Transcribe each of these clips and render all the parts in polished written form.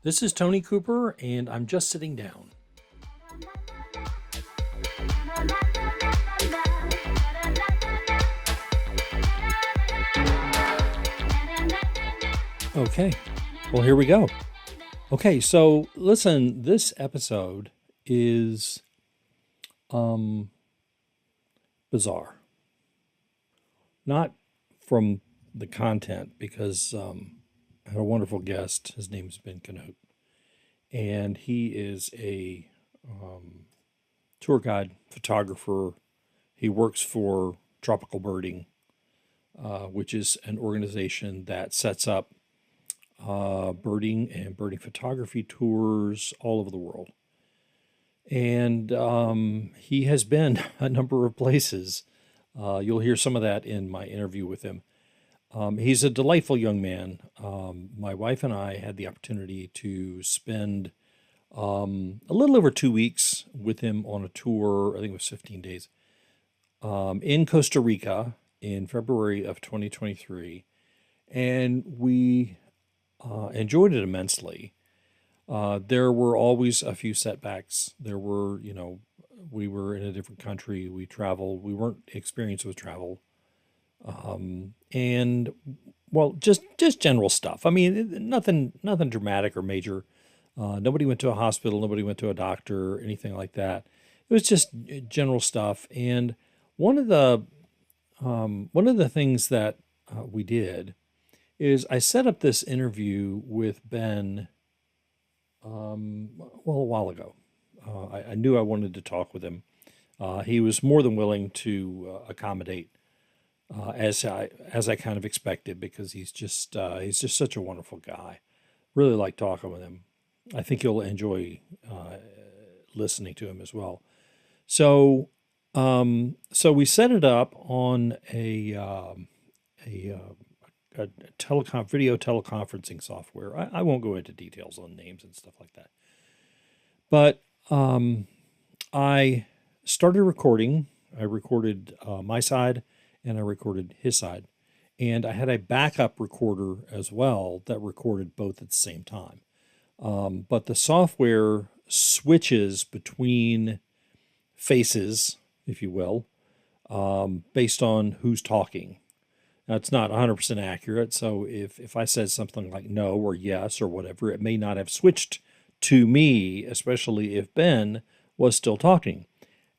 This is Tony Cooper, and I'm just sitting down. Okay, well, here we go. Okay, so listen, this episode is bizarre. Not from the content, because I had a wonderful guest. His name's Ben Knoot, and he is a tour guide, photographer. He works for Tropical Birding, which is an organization that sets up birding and birding photography tours all over the world. And he has been a number of places. You'll hear some of that in my interview with him. He's a delightful young man. My wife and I had the opportunity to spend a little over 2 weeks with him on a tour. I think it was 15 days in Costa Rica in February of 2023. And we enjoyed it immensely. There were always a few setbacks. There were, we were in a different country. We traveled. We weren't experienced with travel. And well, just general stuff. I mean, nothing dramatic or major. Nobody went to a hospital. Nobody went to a doctor, anything like that. It was just general stuff. And one of the things that we did is I set up this interview with Ben, a while ago. I knew I wanted to talk with him. He was more than willing to accommodate, as I kind of expected, because he's just such a wonderful guy. Really like talking with him. I think you'll enjoy listening to him as well. So we set it up on a video teleconferencing software. I won't go into details on names and stuff like that. But I started recording. I recorded my side and I recorded his side. And I had a backup recorder as well that recorded both at the same time. But the software switches between faces, if you will, based on who's talking. Now, it's not 100% accurate, so if I said something like no or yes or whatever, it may not have switched to me, especially if Ben was still talking.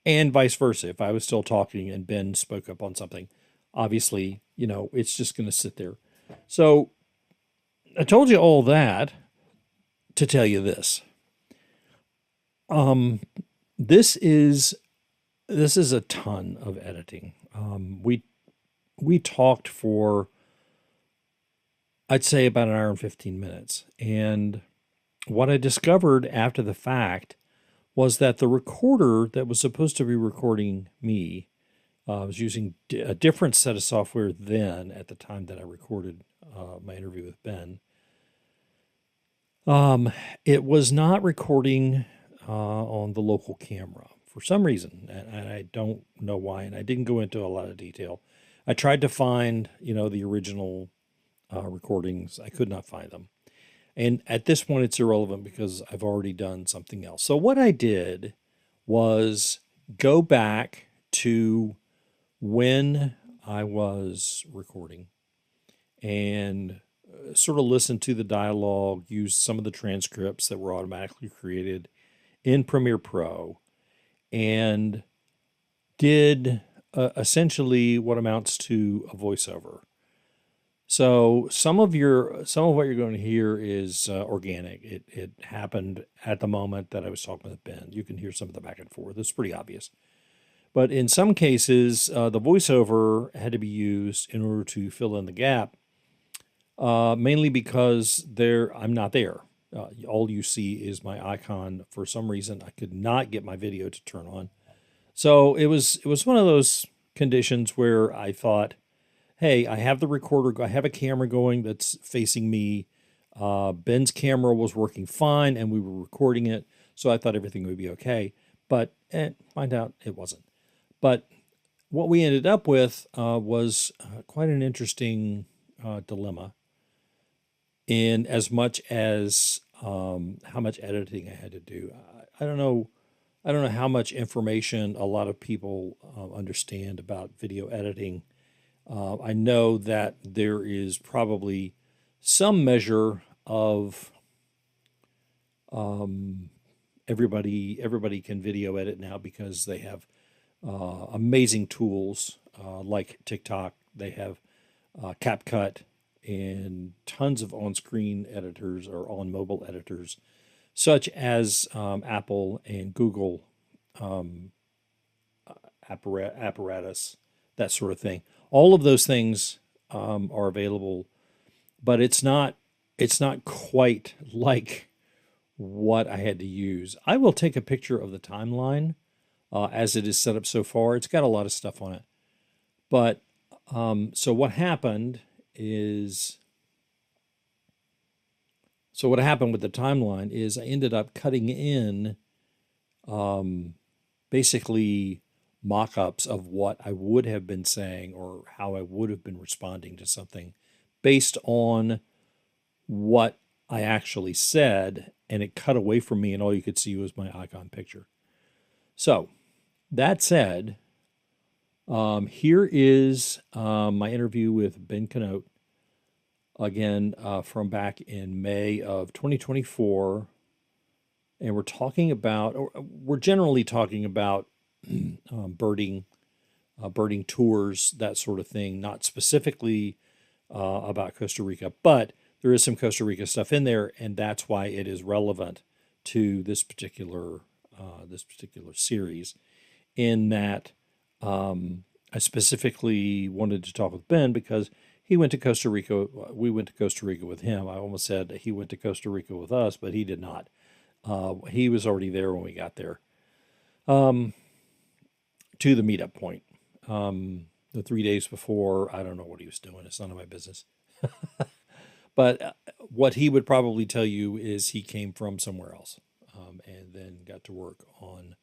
And vice versa, if I was still talking and Ben spoke up on something, obviously, it's just going to sit there. So I told you all that to tell you this. This is a ton of editing. We talked for, I'd say, about an hour and 15 minutes. And what I discovered after the fact was that the recorder that was supposed to be recording me was using a different set of software then, at the time that I recorded my interview with Ben. It was not recording on the local camera for some reason, and I don't know why, and I didn't go into a lot of detail. I tried to find, the original recordings. I could not find them. And at this point, it's irrelevant because I've already done something else. So what I did was go back to when I was recording and sort of listen to the dialogue, use some of the transcripts that were automatically created in Premiere Pro, and did essentially what amounts to a voiceover. So some of what you're going to hear is organic. It happened at the moment that I was talking with Ben. You can hear some of the back and forth. It's pretty obvious. But in some cases, the voiceover had to be used in order to fill in the gap, mainly because I'm not there. All you see is my icon. For some reason, I could not get my video to turn on. So it was one of those conditions where I thought, hey, I have the recorder, I have a camera going that's facing me. Ben's camera was working fine and we were recording it, so I thought everything would be okay. But find out it wasn't. But what we ended up with was quite an interesting dilemma, in as much as how much editing I had to do. I don't know. I don't know how much information a lot of people understand about video editing. I know that there is probably some measure of everybody can video edit now because they have amazing tools like TikTok. They have CapCut and tons of on-screen editors or on mobile editors, such as Apple and Google apparatus, that sort of thing. All of those things are available, but it's not quite like what I had to use. I will take a picture of the timeline as it is set up so far. It's got a lot of stuff on it, but so what happened is so what happened with the timeline is I ended up cutting in basically mock-ups of what I would have been saying or how I would have been responding to something based on what I actually said, and it cut away from me, and all you could see was my icon picture. So, that said, here is my interview with Ben Knoot, again from back in May of 2024. And we're generally talking about birding, birding tours, that sort of thing, not specifically about Costa Rica, but there is some Costa Rica stuff in there, and that's why it is relevant to this particular series. In that, I specifically wanted to talk with Ben because he went to Costa Rica. We went to Costa Rica with him. I almost said he went to Costa Rica with us, but he did not. He was already there when we got there to the meetup point. The 3 days before, I don't know what he was doing. It's none of my business. But what he would probably tell you is he came from somewhere else and then got to work on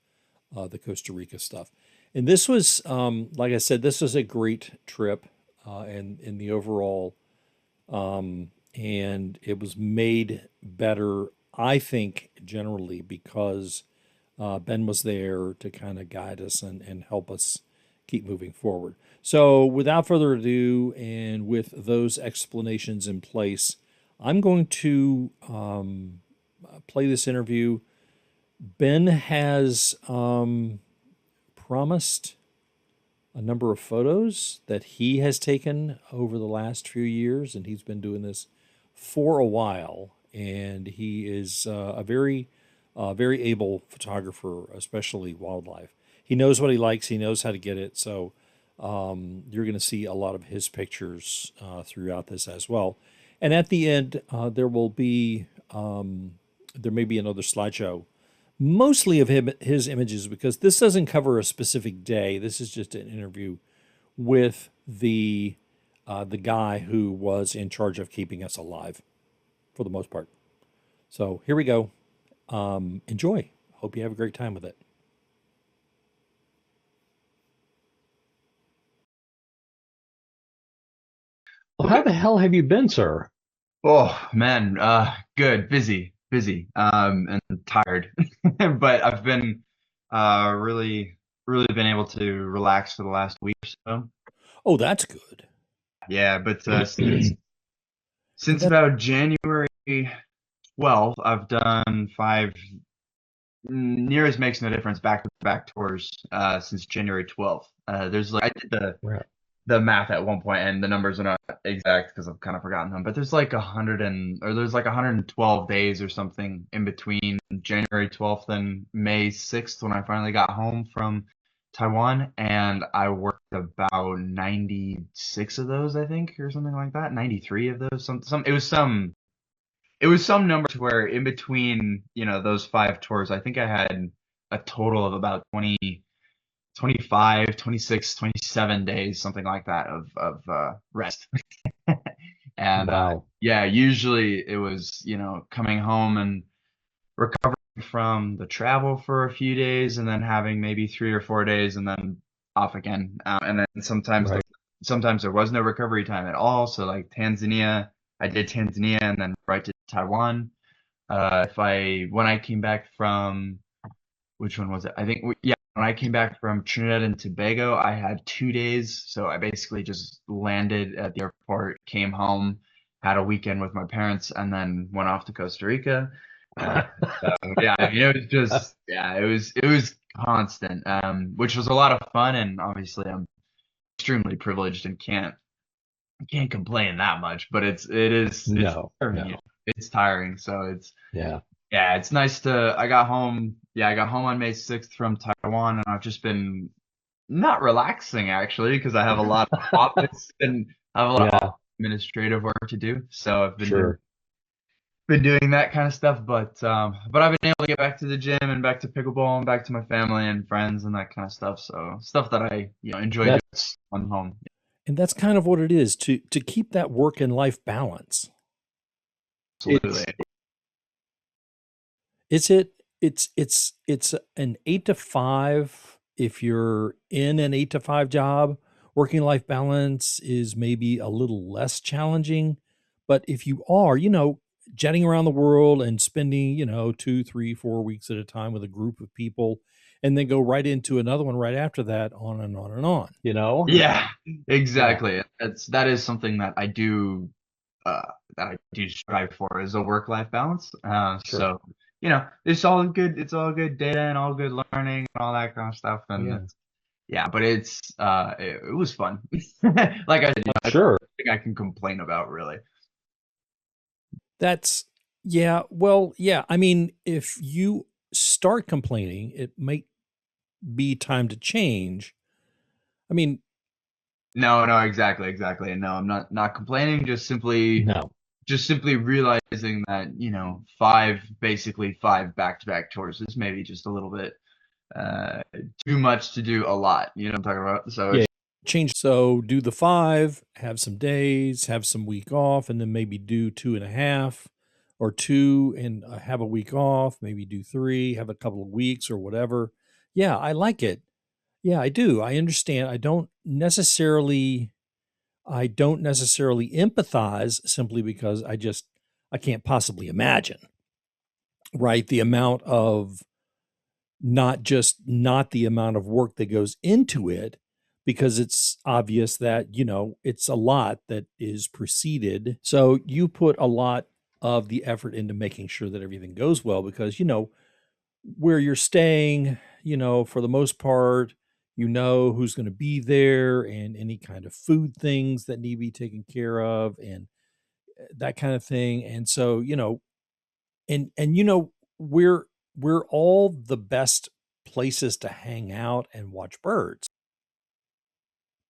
the Costa Rica stuff. And this was, like I said, this was a great trip and in the overall, and it was made better, I think, generally because Ben was there to kind of guide us and help us keep moving forward. So, without further ado, and with those explanations in place, I'm going to play this interview. Ben has promised a number of photos that he has taken over the last few years, and he's been doing this for a while. And he is very able photographer, especially wildlife. He knows what he likes. He knows how to get it. So you're going to see a lot of his pictures throughout this as well. And at the end, there may be another slideshow, mostly of his images, because this doesn't cover a specific day. This is just an interview with the guy who was in charge of keeping us alive, for the most part. So here we go. Enjoy. Hope you have a great time with it. Well, how Okay. the hell have you been, sir? Oh man, good, busy, and tired. But I've been really been able to relax for the last week or so. Oh, that's good. Yeah, but And since that about January 12th, I've done five nearest makes no difference back-to-back tours since January 12th. There's like I did right. the math at one point, and the numbers are not exact because I've kind of forgotten them. But there's like 112 days or something in between January 12th and May 6th when I finally got home from Taiwan, and I worked about 96 of those, I think, or something like that. 93 of those. Some it was some number to where in between, those five tours, I think I had a total of about 25, 26, 27 days, something like that of rest. And Wow. yeah, usually it was, coming home and recovering from the travel for a few days and then having maybe 3 or 4 days and then off again. And then Right. sometimes there was no recovery time at all. So like Tanzania, I did Tanzania and then right to Taiwan. If I when I came back from which one was it? I think yeah, when I came back from Trinidad and Tobago, I had 2 days. So I basically just landed at the airport, came home, had a weekend with my parents, and then went off to Costa Rica. Uh, so yeah, I mean, it was just yeah, it was constant, which was a lot of fun, and obviously I'm extremely privileged and can't complain that much, but it's No, tiring, no. it's tiring. So it's Yeah. yeah, it's nice to. I got home. Yeah, I got home on May 6th from Taiwan, and I've just been not relaxing actually because I have a lot of office and I have a lot of Yeah, administrative work to do. So I've sure. been doing that kind of stuff, but I've been able to get back to the gym and back to pickleball and back to my family and friends and that kind of stuff. So stuff that I enjoy doing That's on home. and that's kind of what it is to keep that work and life balance. Absolutely. Is it it's an 8 to 5 if you're in an 8 to 5 job. Working life balance is maybe a little less challenging. But if you are, jetting around the world and spending, 2, 3, 4 weeks at a time with a group of people and then go right into another one right after that, on and on and on, Yeah, Yeah, exactly. That is something uh, that I do strive for is a work-life balance. sure. So it's all good data and all good learning and all that kind of stuff. And Yeah. it's, yeah, but it was fun. Like I said, it's Sure. nothing I can complain about really. That's yeah, well, yeah. I mean, if you start complaining, it might be time to change. I mean, No, no, exactly, exactly. And no, I'm not complaining. no. Just simply realizing that five basically five back-to-back tours is maybe just a little bit uh too much to do a lot. You know what I'm talking about? So Yeah, it's change. So do the 5, have some days, have some week off, and then maybe do 2.5 or 2 and have a week off, maybe do 3, have a couple of weeks or whatever. Yeah, I like it. Yeah, I do. I understand. I don't necessarily empathize simply because I can't possibly imagine, right? The amount of not the amount of work that goes into it, because it's obvious that, it's a lot that is preceded. So you put a lot of the effort into making sure that everything goes well because, where you're staying, for the most part, who's going to be there and any kind of food things that need to be taken care of and that kind of thing. And so, and we're all the best places to hang out and watch birds.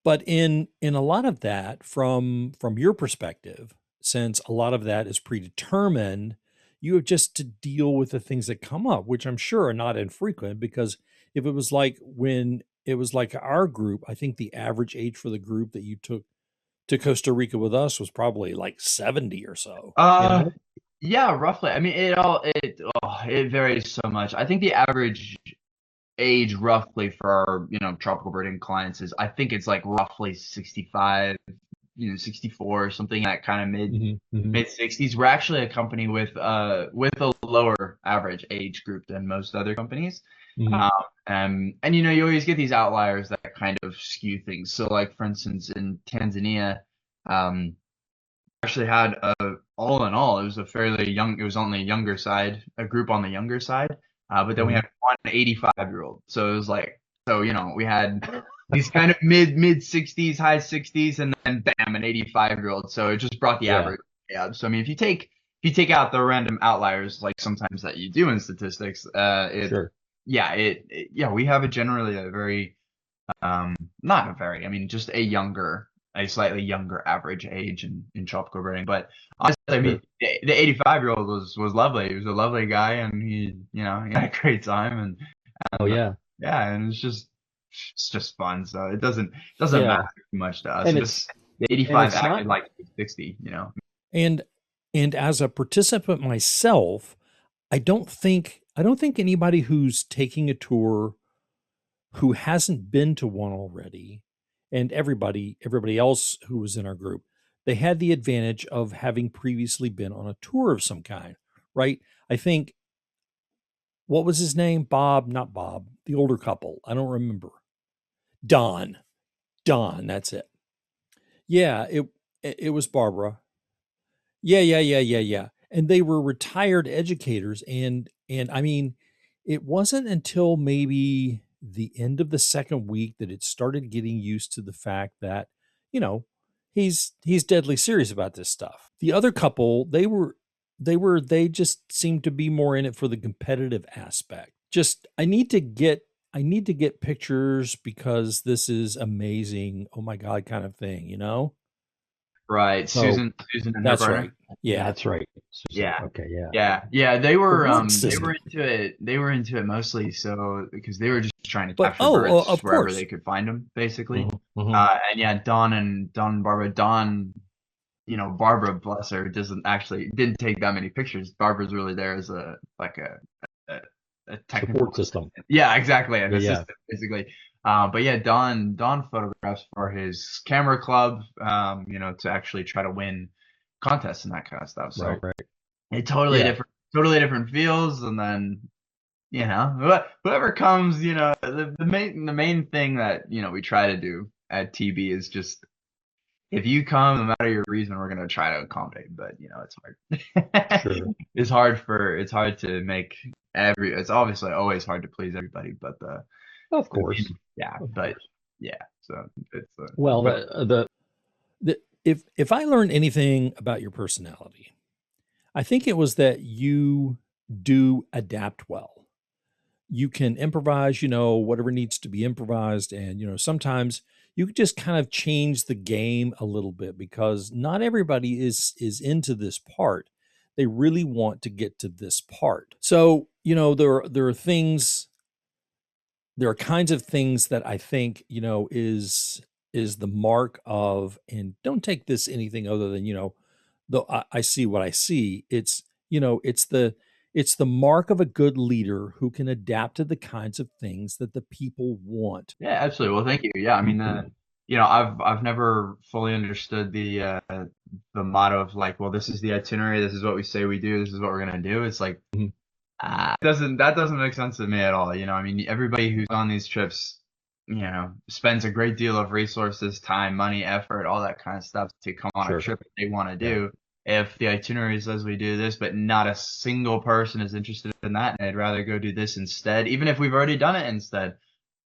But in a lot of that, from your perspective, since a lot of that is predetermined, you have just to deal with the things that come up, which I'm sure are not infrequent. Because if it was like when it was like our group, I think the average age for the group that you took to Costa Rica with us was probably like 70 or so, uh yeah, roughly. I mean, it varies so much. I think the average age roughly for our tropical birding clients is I think it's like roughly 65, 64 or something, that kind of Hmm. Hmm. mid 60s. We're actually a company with a lower average age group than most other companies. Hmm. Um, and you always get these outliers that kind of skew things. So like for instance in Tanzania, um, actually had all in all, it was a fairly young, it was on the younger side, a group on the younger side. But then we Hmm. had one 85-year-old. So it was like, so, we had these kind of mid 60s, high 60s, and then bam, an 85-year-old. So it just brought the Yeah, average. Yeah. So I mean, if you take out the random outliers, like sometimes that you do in statistics, sure. yeah, we have generally a very not a very, I mean, just a slightly younger average age in tropical birding. But honestly, I mean, Sure. the 85-year-old was lovely. He was a lovely guy, and he had a great time, Oh and yeah. yeah, and it's just fun. So it doesn't matter Yeah. too much to us. And And just it's the and 85 it's acted not like he was 60. and and as a participant myself, I don't think anybody who's taking a tour who hasn't been to one already, and everybody else who was in our group, they had the advantage of having previously been on a tour of some kind, right? I think, what was his name? Bob, not Bob, the older couple. I don't remember. Don. Don, that's it. Yeah, it was Barbara. Yeah. And they were retired educators, and I mean, it wasn't until maybe the end of the second week that it started getting used to the fact that, you know, he's deadly serious about this stuff. The other couple, they just seemed to be more in it for the competitive aspect. Just I need to get pictures because this is amazing. Oh my God, kind of thing, you know? Right. So Susan and her that's partner. right. Yeah. That's right. Susan. Yeah. Okay, yeah. Yeah, The ward they were system. into it. They were into it mostly so because they were just trying to But capture birds of wherever course. they could find them, basically. Hmm. And yeah, Don and Barbara. Don, Barbara, bless her, didn't take that many pictures. Barbara's really there as a, a technical Support system. Yeah, exactly, an Yeah. assistant basically. But yeah, Don photographs for his camera club, to actually try to win contests and that kind of stuff. Right, So right. it Yeah. totally different feels, and then whoever comes, the main thing that we try to do at TB is just if you come, no matter your reason, we're gonna try to accommodate. But it's hard. Sure. It's hard to make it's obviously always hard to please everybody, but Of course. yeah, Of but course. yeah, so it's Well, but If I learned anything about your personality, I think it was that you do adapt well. You can improvise, whatever needs to be improvised, and sometimes you can just kind of change the game a little bit because not everybody is into this part. They really want to get to this part. So, there are things, there are kinds of things that I think, is the mark of, and don't take this anything other than, though I see what I see. It's, it's the mark of a good leader who can adapt to the kinds of things that the people want. yeah, absolutely. Well, thank you. Yeah, I mean, I've never fully understood the motto of like, well, this is the itinerary, this is what we say we do, this is what we're gonna do. It's like Mhm. that doesn't make sense to me at all. I mean, everybody who's on these trips, spends a great deal of resources, time, money, effort, all that kind of stuff to come on a Sure. trip that they want to Yeah. do. If the itinerary says we do this, but not a single person is interested in that, and I'd rather go do this instead, even if we've already done it instead,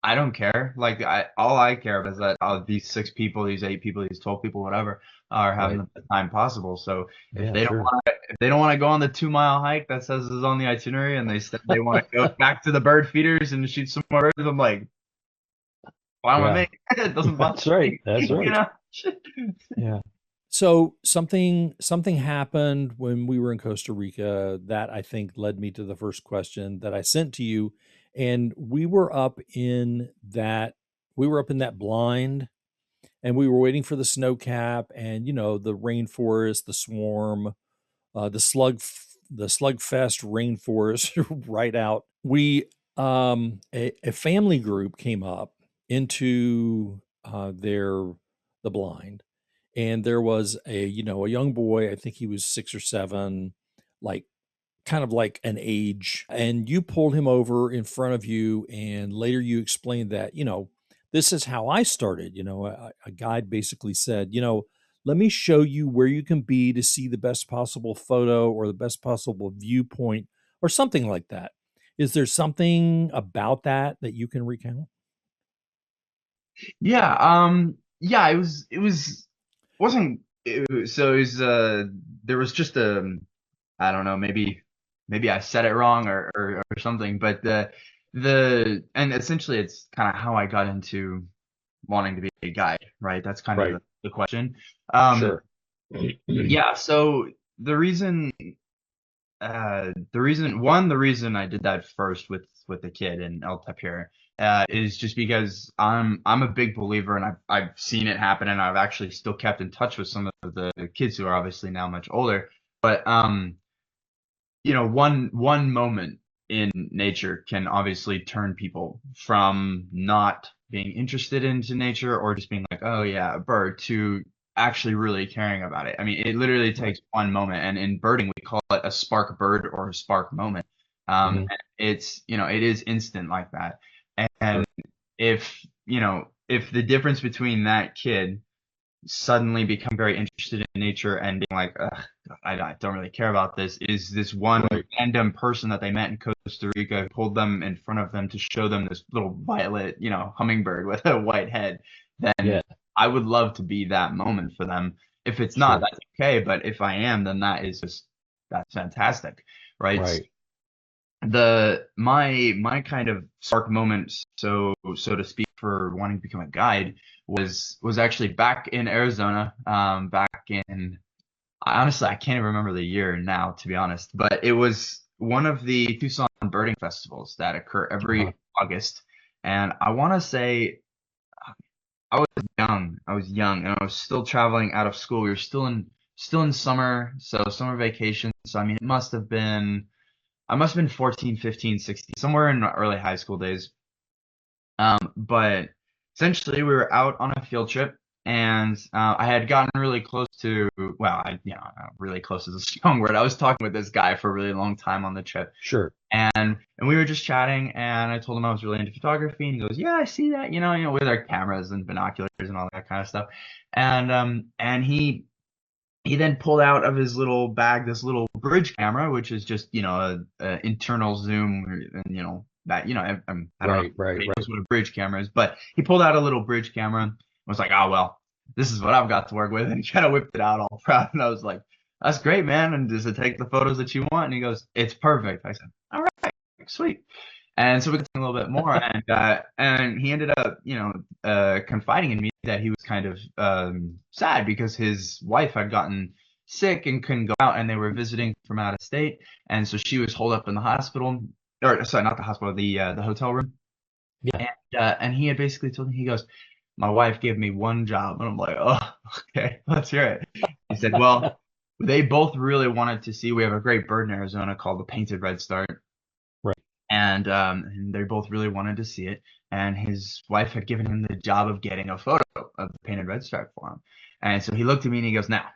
I don't care. Like all I care about is that these 6 people, these 8 people, these 12 people, whatever, are having Right. the best time possible. So Yeah, sure. if they don't want to go on the 2 mile hike that says is on the itinerary, and they want to go back to the bird feeders and shoot some more birds, I'm like, why am I Yeah. making it? Doesn't bother That's right. me, That's you right. know? Yeah. So something happened when we were in Costa Rica that I think led me to the first question that I sent to you, and we were up in that blind, and we were waiting for the snow cap, and the rainforest, the swarm, the slugfest rainforest right out. A family group came up into the blind, and there was a young boy. I think he was 6 or 7, like kind of like an age, and you pulled him over in front of you, and later you explained that this is how I started. A guide basically said, let me show you where you can be to see the best possible photo or the best possible viewpoint or something like that. Is there something about that you can recount? Yeah, yeah, wasn't, so it was, there was just I don't know, maybe I said it wrong or something, but and essentially it's kind of how I got into wanting to be a guide, right? That's kind of Right. the question. Um, Sure. yeah, so the reason I did that first with the kid in El Tapir, is just because I'm a big believer, and I've seen it happen, and I've actually still kept in touch with some of the kids who are obviously now much older, but one moment in nature can obviously turn people from not being interested into nature or just being like, oh yeah, a bird, to actually really caring about it. I mean, it literally Right. takes one moment, and in birding, we call it a spark bird or a spark moment. Hmm. It's, it is instant like that. And Sure. if the difference between that kid suddenly become very interested in nature and being like, ugh, I don't really care about this, is this one Right. random person that they met in Costa Rica who pulled them in front of them to show them this little violet, hummingbird with a white head, then Yeah. I would love to be that moment for them. If it's not, Sure. that's okay. But if I am, then that's fantastic, right? Right. My kind of spark moment, so to speak, for wanting to become a guide was actually back in Arizona, back in, honestly, I can't even remember the year now, to be honest, but it was one of the Tucson birding festivals that occur Uh-huh. every August. And I want to say I was young and I was still traveling out of school. We were still in summer, so summer vacation. So I mean, I must have been 14, 15, 16, somewhere in my early high school days. But essentially, we were out on a field trip, and I had gotten really close to, well, really close is a strong word. I was talking with this guy for a really long time on the trip, Sure. and we were just chatting, and I told him I was really into photography, and he goes, "Yeah, I see that, with our cameras and binoculars and all that kind of stuff." And he then pulled out of his little bag this little bridge camera, which is just, a internal zoom, and that, I don't know Right. if Right. anybody knows Right. what a bridge camera is, but he pulled out a little bridge camera and was like, "Oh well, this is what I've got to work with," and he kind of whipped it out all proud, and I was like, "That's great, man. And does it take the photos that you want?" And he goes, "It's perfect." I said, "All right, sweet." And so we got talking a little bit more, and he ended up, confiding in me that he was kind of sad because his wife had gotten sick and couldn't go out, and they were visiting from out of state, and so she was holed up in the hospital, or sorry, not the hospital, the hotel room, Yeah. and he had basically told me, he goes, "My wife gave me one job," and I'm like, "Oh, okay, let's hear it." He said, "Well, they both really wanted to see. We have a great bird in Arizona called the painted redstart." Right. And they both really wanted to see it. And his wife had given him the job of getting a photo of the painted red stripe for him. And so he looked at me and he goes, "Now,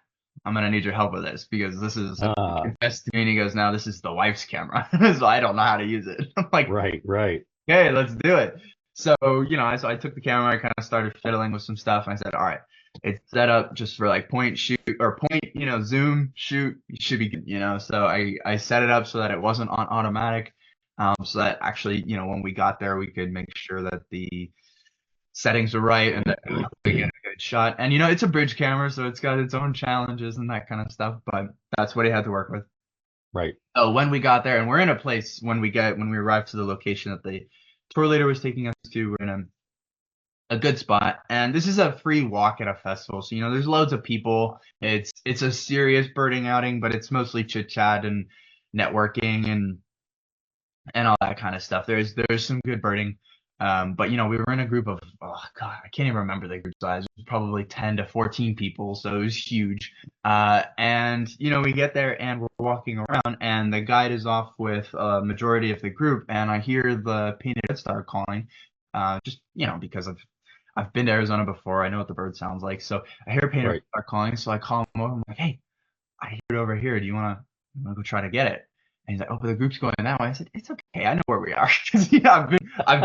I'm gonna need your help with this because this is," he Ah. confessed to me, and he goes, "Now this is the wife's camera, so I don't know how to use it." I'm like, Right. Right. "Okay, let's do it." So, I took the camera, I kind of started fiddling with some stuff, and I said, "All right, it's set up just for like point, shoot, or point, zoom, shoot. You should be good." So I set it up so that it wasn't on automatic, so that actually, when we got there, we could make sure that the settings were right and that we get a good shot. And it's a bridge camera, so it's got its own challenges and that kind of stuff, but that's what he had to work with. Right. So when we got there, and we're in a place, when we arrived to the location that the tour leader was taking us to, we're in a good spot, and this is a free walk at a festival, so there's loads of people. It's a serious birding outing, but it's mostly chit chat and networking and all that kind of stuff. There's some good birding, but we were in a group of, oh god, I can't even remember the group size. It was probably 10 to 14 people, so it was huge. And we get there and we're walking around, and the guide is off with a majority of the group, and I hear the painted red star calling, just because I've been to Arizona before. I know what the bird sounds like. So I hear painted red Right. star calling, so I call him over. I'm like, "Hey, I hear it over here. Do you wanna go try to get it?" And he's like, "Oh, but the group's going that way." I said, "It's okay. I know where we are." 'Cause, I've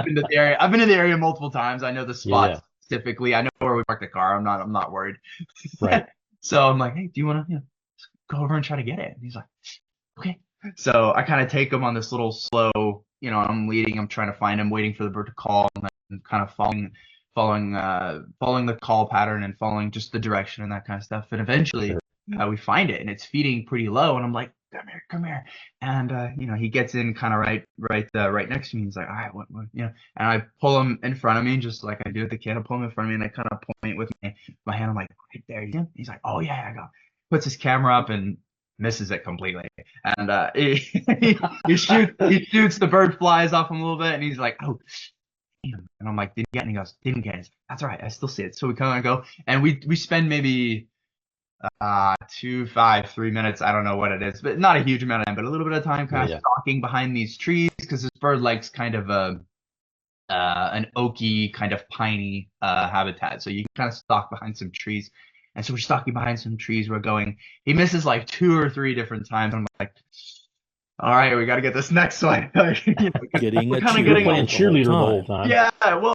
been to the area. I've been to the area multiple times. I know the Yeah. spots specifically. I know where we parked the car. I'm not worried. Right. So I'm like, "Hey, do you wanna, go over and try to get it?" And he's like, "Okay." So I kind of take him on this little slow, I'm leading, I'm trying to find him, waiting for the bird to call, and then kind of following the call pattern and following just the direction and that kind of stuff. And eventually, Sure. we find it, and it's feeding pretty low, and I'm like, "Come here, come here." And he gets in kind of right next to me. He's like, "All right, what?" And I pull him in front of me, just like I do with the kid. I pull him in front of me, and I kind of point with my hand. I'm like, "Right there." He's like, "Oh yeah, I got." Puts his camera up and misses it completely. And he shoots, the bird flies off him a little bit, and he's like, "Oh, damn." And I'm like, "Didn't get it?" And he goes, "Didn't get it." He's like, "That's all right, I still see it." So we kind of go, and we spend maybe 2, 5, 3 minutes. I don't know what it is, but not a huge amount of time, but a little bit of time Yeah. kind of Yeah. stalking behind these trees, because this bird likes kind of an oaky, kind of piney habitat. So you can kind of stalk behind some trees. And so we're stalking behind some trees. We're going. He misses like 2 or 3 different times. I'm like, all right, we got to get this next one. Getting We're a kind of You're getting, playing cheerleader the whole cheerleader the whole time. time. yeah, well,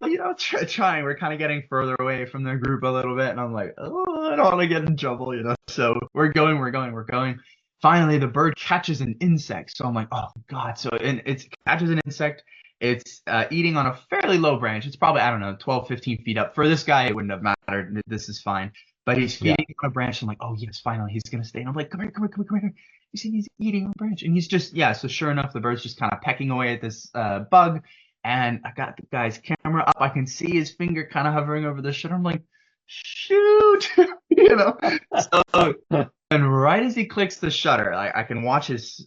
trying. We're kind of getting further away from the group a little bit, and I'm like, oh, I don't want to get in trouble. So we're going, we're going, we're going. Finally, the bird catches an insect. So I'm like, oh God. So and it catches an insect. It's eating on a fairly low branch. It's probably, I don't know, 12, 15 feet up. For this guy, it wouldn't have mattered. This is fine. But he's Yeah. feeding on a branch. I'm like, oh yes, finally, he's gonna stay. And I'm like, come here, come here, come here, come here. You see, he's eating on a branch, and he's just, yeah. So sure enough, the bird's just kind of pecking away at this bug, and I got the guy's camera up. I can see his finger kind of hovering over the shutter. I'm like, shoot, So, and right as he clicks the shutter, I can watch his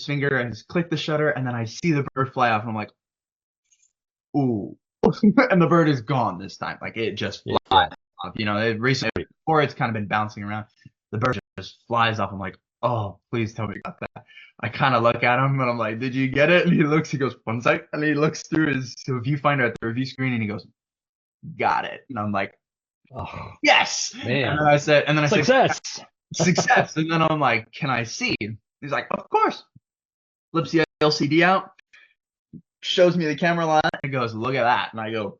finger and click the shutter, and then I see the bird fly off. And I'm like, ooh, and the bird is gone this time. Like it just Yeah. flies off. It recently before it's kind of been bouncing around. The bird just flies off. I'm like, oh, please tell me you got that. I kind of look at him and I'm like, did you get it? And he goes, one sec. And he looks through his viewfinder at the review screen and he goes, got it. And I'm like, Oh, yes. man. And then I said, Success. success. And then I'm like, can I see? He's like, of course. Flips the LCD out, shows me the camera line, and goes, look at that. And I go,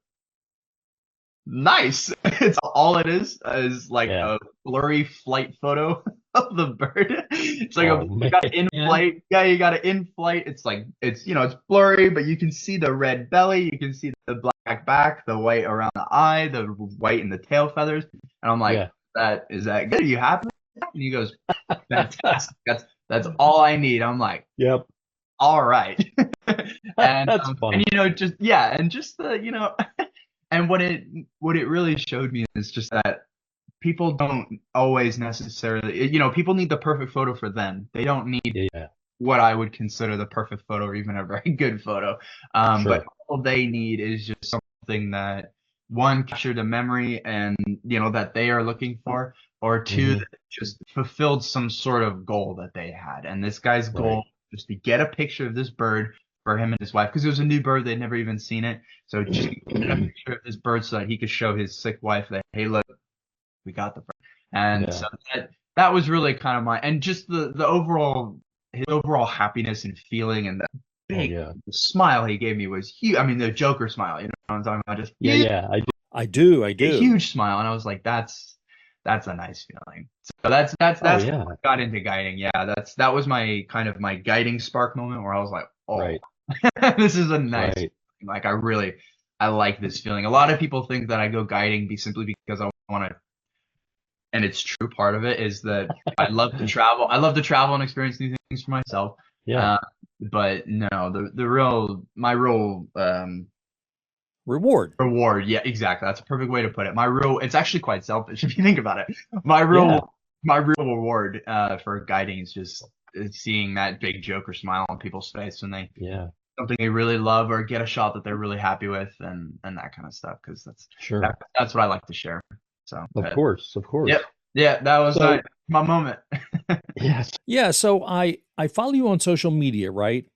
nice. It's all it is like Yeah. a blurry flight photo of the bird. It's like Oh, you got it in man. flight. Yeah, you got it in flight. It's like it's blurry, but you can see the red belly, you can see the black back, the white around the eye, the white in the tail feathers. And I'm like, Yeah. that is that good? Are you happy with that? And he goes, fantastic. That's all I need. I'm like, Yep. all right. And That's funny. and just and just the and what it really showed me is just that people don't always necessarily, people need the perfect photo for them. They don't need Yeah. what I would consider the perfect photo or even a very good photo. Sure. But all they need is just something that one captured a memory and that they are looking for, or two that just fulfilled some sort of goal that they had. And this guy's goal was to get a picture of this bird for him and his wife because it was a new bird, they'd never even seen it. So just get a picture of this bird so that he could show his sick wife that, hey, look, we got the bird. And so that was really kind of and just the overall, his overall happiness and feeling, and the big the smile he gave me was huge. I mean, the Joker smile, what I'm talking about? Just I do. a huge smile, and I was like, that's a nice feeling. So that's how I got into guiding. Yeah, that was my kind of my guiding spark moment where I was like, oh, this is a nice feeling. Like I like this feeling. A lot of people think that I go guiding simply because I want to, and it's true. Part of it is that I love to travel. I love to travel and experience new things for myself. Yeah. But no, my real reward. Yeah, exactly. That's a perfect way to put it. It's actually quite selfish if you think about it. My real reward for guiding is just seeing that big Joker smile on people's face when they something they really love or get a shot that they're really happy with and that kind of stuff, because that's what I like to share. So of course. Yep. Yeah, that was my moment. Yes. Yeah, so I follow you on social media, right?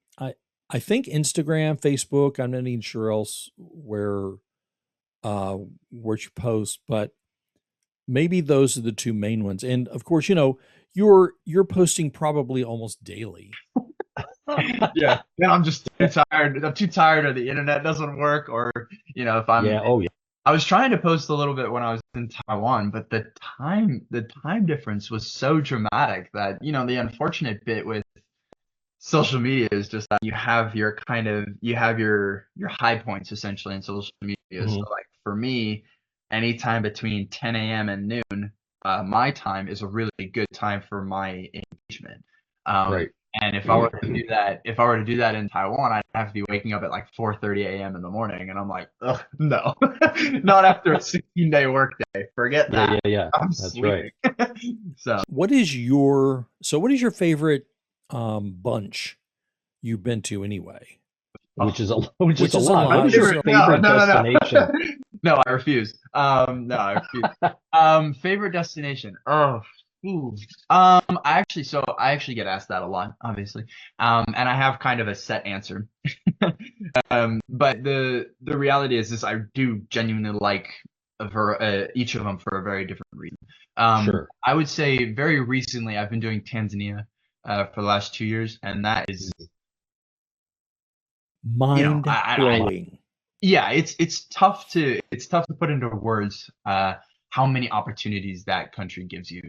I think Instagram, Facebook, I'm not even sure else where you post, but maybe those are the two main ones. And of course, you're posting probably almost daily. Yeah, I'm just too tired. I'm too tired, or the internet doesn't work, or if I'm I was trying to post a little bit when I was in Taiwan, but the time difference was so dramatic that the unfortunate bit with social media is just that you have your high points essentially in social media. So like for me, anytime between 10 a.m. and noon, my time is a really good time for my engagement. And if I were to do that in Taiwan, I'd have to be waking up at like 4:30 a.m. in the morning, and I'm like, ugh, no, not after a 16-day workday. Forget that. Yeah. I'm That's sleeping. So what is your favorite bunch you've been to anyway? Which is a lot. Which is a lot. What is your favorite destination? No, I refuse. I refuse. Favorite destination. Oh. Ooh. I actually get asked that a lot, obviously. And I have kind of a set answer. But the reality is this: I do genuinely like for each of them for a very different reason. Sure. I would say very recently I've been doing Tanzania for the last 2 years, and that is, Mind I blowing. yeah, it's tough to put into words how many opportunities that country gives you,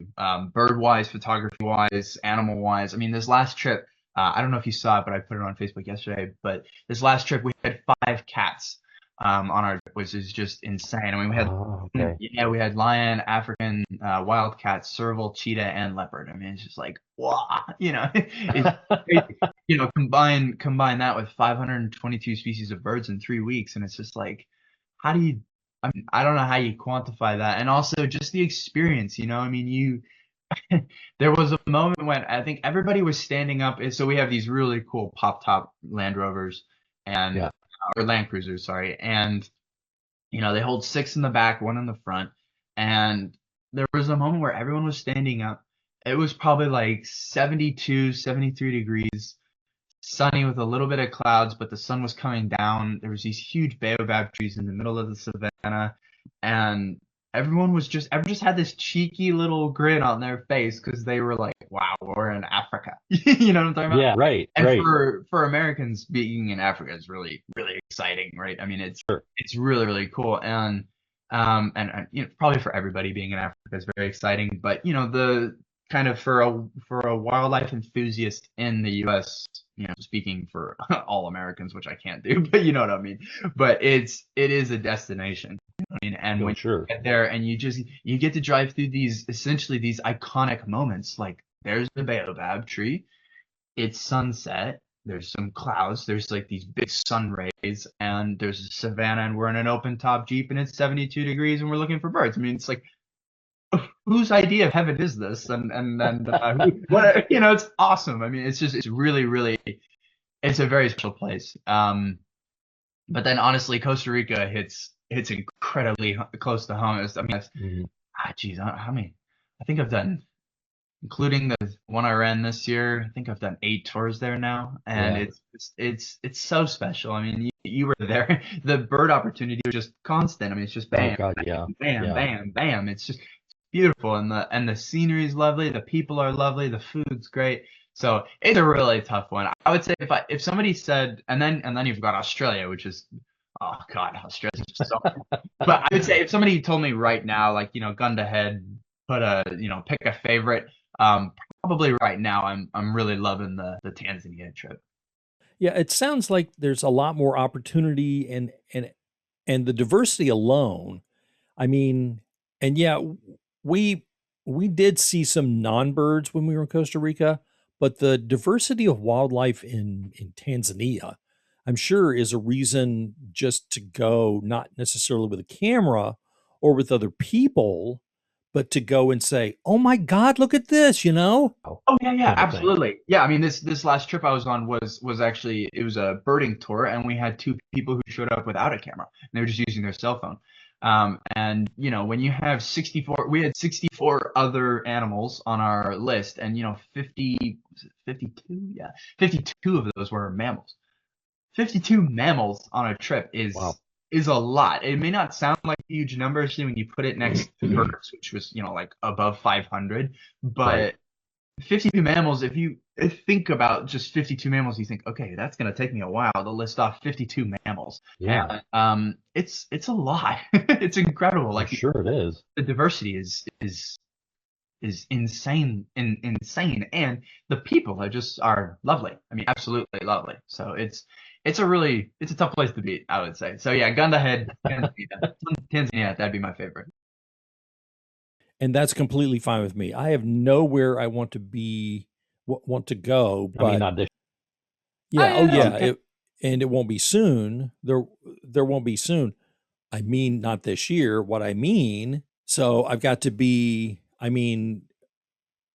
bird wise, photography wise, animal wise. I mean, this last trip, I don't know if you saw it, but I put it on Facebook yesterday. But this last trip, we had 5 cats on our, which is just insane. I mean, Oh, okay. we had lion, African, wildcat, serval, cheetah, and leopard. I mean, it's just like, wow, it's crazy. Combine that with 522 species of birds in 3 weeks, and it's just like, how do you? I mean, I don't know how you quantify that, and also just the experience. I mean, there was a moment when I think everybody was standing up. And so we have these really cool pop top Land Rovers and Yeah. or Land Cruisers, sorry, and they hold 6 in the back, 1 in the front, and there was a moment where everyone was standing up. It was probably like 72, 73 degrees, sunny with a little bit of clouds, but the sun was coming down. There was these huge baobab trees in the middle of the savannah, and everyone just had this cheeky little grin on their face because they were like, "Wow, we're in Africa." You know what I'm talking about? Yeah, right, And right. for Americans, being in Africa is really, really exciting, right? I mean, Sure. it's really, really cool, and probably for everybody, being in Africa is very exciting. But the kind of for a wildlife enthusiast in the U.S., speaking for all Americans, which I can't do, but you know what I mean. But it is a destination. You know what I mean, and Oh, when sure. you get there and you get to drive through essentially these iconic moments, like there's the baobab tree, it's sunset. There's some clouds. There's like these big sun rays, and there's a savannah, and we're in an open top Jeep, and it's 72 degrees, and we're looking for birds. I mean, it's like, whose idea of heaven is this? What, it's awesome. I mean, it's really, really, it's a very special place. But then honestly, Costa Rica hits incredibly close to home. I mean, Mhm. geez, how many? I think I've done, including the one I ran this year. I think I've done 8 tours there now, and Yeah. it's so special. I mean, you were there. The bird opportunity was just constant. I mean, it's just Oh bam, God, yeah. bam, Yeah. bam, bam. It's just beautiful, and the scenery is lovely. The people are lovely. The food's great. So it's a really tough one. I would say if somebody said, and then you've got Australia, which is, oh God, Australia's just so. But I would say if somebody told me right now, like, gun to head, pick a favorite, um, probably right now I'm really loving the Tanzania trip. Yeah, it sounds like there's a lot more opportunity and the diversity alone. I mean, and yeah, we we did see some non-birds when we were in Costa Rica, but the diversity of wildlife in Tanzania, I'm sure is a reason just to go, not necessarily with a camera or with other people, but to go and say, "Oh my God, look at this." Oh, Oh yeah, yeah, kind of thing. absolutely. Yeah, I mean this last trip I was on was actually, it was a birding tour, and we had 2 people who showed up without a camera, and they were just using their cell phone. And when you have 64, we had 64 other animals on our list, and 52, yeah, 52 of those were mammals. 52 mammals on a trip Wow. is a lot. It may not sound like a huge number, especially when you put it next to birds, which was, like above 500, Right. but 52 mammals, if you think about just 52 mammals, you think, okay, that's going to take me a while to list off 52 mammals. Yeah. And it's a lot. It's incredible. I'm Like sure it is. the diversity is insane, insane, and the people are lovely. I mean, absolutely lovely. So it's a tough place to beat, I would say. So yeah, gun to head, Tanzania, that'd be my favorite. And that's completely fine with me. I have nowhere I want to be, want to go, I mean, but not this. yeah, oh That's yeah, okay. and it won't be soon. There won't be soon. I mean, not this year. What I mean, so I've got to be. I mean,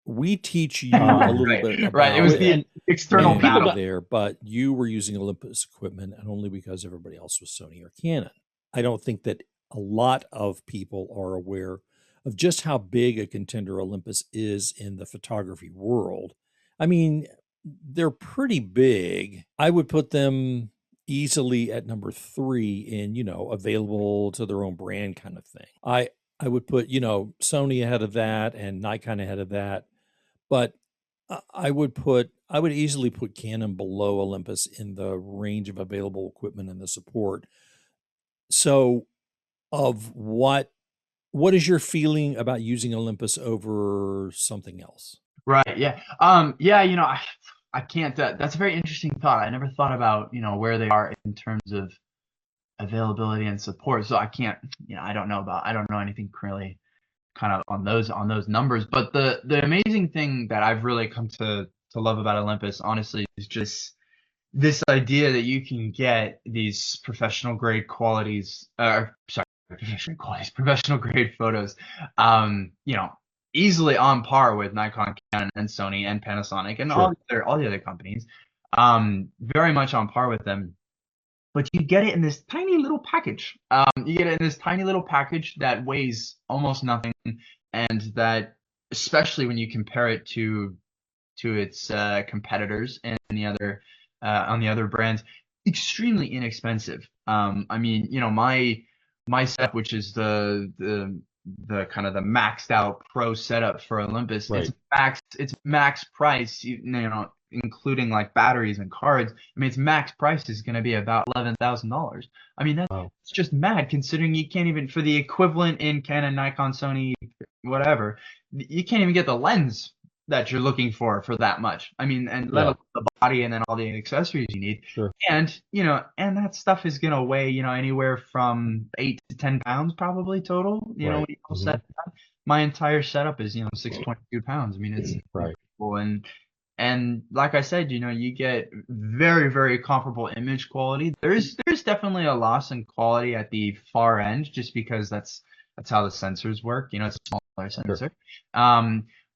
we teach you a little Right, bit right. It about was it the And external when people we were battle. don't. there, but you were using Olympus equipment, and only because everybody else was Sony or Canon. I don't think that a lot of people are aware of just how big a contender Olympus is in the photography world. I mean, they're pretty big. I would put them easily at number 3 in, available to their own brand kind of thing. I would put, Sony ahead of that and Nikon ahead of that, but I would easily put Canon below Olympus in the range of available equipment and the support. So, of what is your feeling about using Olympus over something else? Right. Yeah. Yeah. I can't. That's a very interesting thought. I never thought about where they are in terms of availability and support. So I can't. I don't know anything really kind of on those numbers. But the amazing thing that I've really come to love about Olympus, honestly, is just this idea that you can get these professional grade qualities, sorry, professional grade photos, um, you know, easily on par with Nikon, Canon, and Sony and Panasonic and Sure. all the other companies, very much on par with them. But you get it in this tiny little package. You get it in this tiny little package that weighs almost nothing, and that, especially when you compare it to its competitors and the other on the other brands, extremely inexpensive. I mean, my setup, which is the kind of the maxed out pro setup for Olympus, Right. it's max price, including like batteries and cards. I mean, its max price is going to be about $11,000. I mean, that's Wow. just mad considering you can't even, for the equivalent in Canon, Nikon, Sony, whatever, you can't even get the lens that you're looking for that much. I mean, and let Yeah. alone the body and then all the accessories you need. Sure. And, and that stuff is going to weigh, anywhere from 8 to 10 pounds probably total, Right. when you all set. My entire setup is, 6.2 pounds. I mean, it's Right. incredible. And like I said, you get very, very comparable image quality. There's definitely a loss in quality at the far end, just because that's how the sensors work. It's a smaller sensor.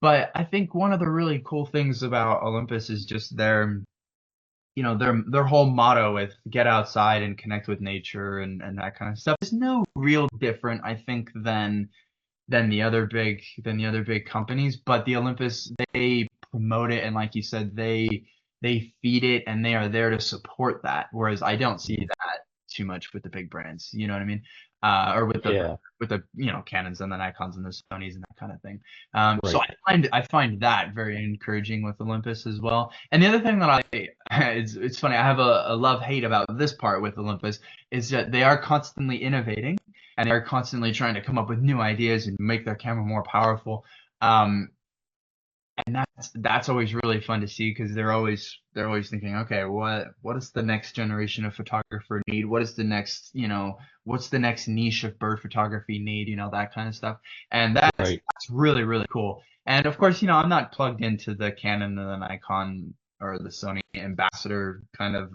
But I think one of the really cool things about Olympus is just their whole motto with get outside and connect with nature and that kind of stuff is no real different, I think, than the other big companies. But the Olympus, they promote it, and like you said, they feed it, and they are there to support that. Whereas I don't see that too much with the big brands. You know what I mean? Or with the Yeah. Canons and the Nikons and the Sonys and that kind of thing. Right. So I find that very encouraging with Olympus as well. And the other thing that it's funny, I have a love hate about this part with Olympus, is that they are constantly innovating and they're constantly trying to come up with new ideas and make their camera more powerful. And that's always really fun to see, because they're always thinking, okay, what does the next generation of photographer need? What is the next, what's the next niche of bird photography need? That kind of stuff. And that's really, really cool. And of course, I'm not plugged into the Canon and the Nikon or the Sony ambassador kind of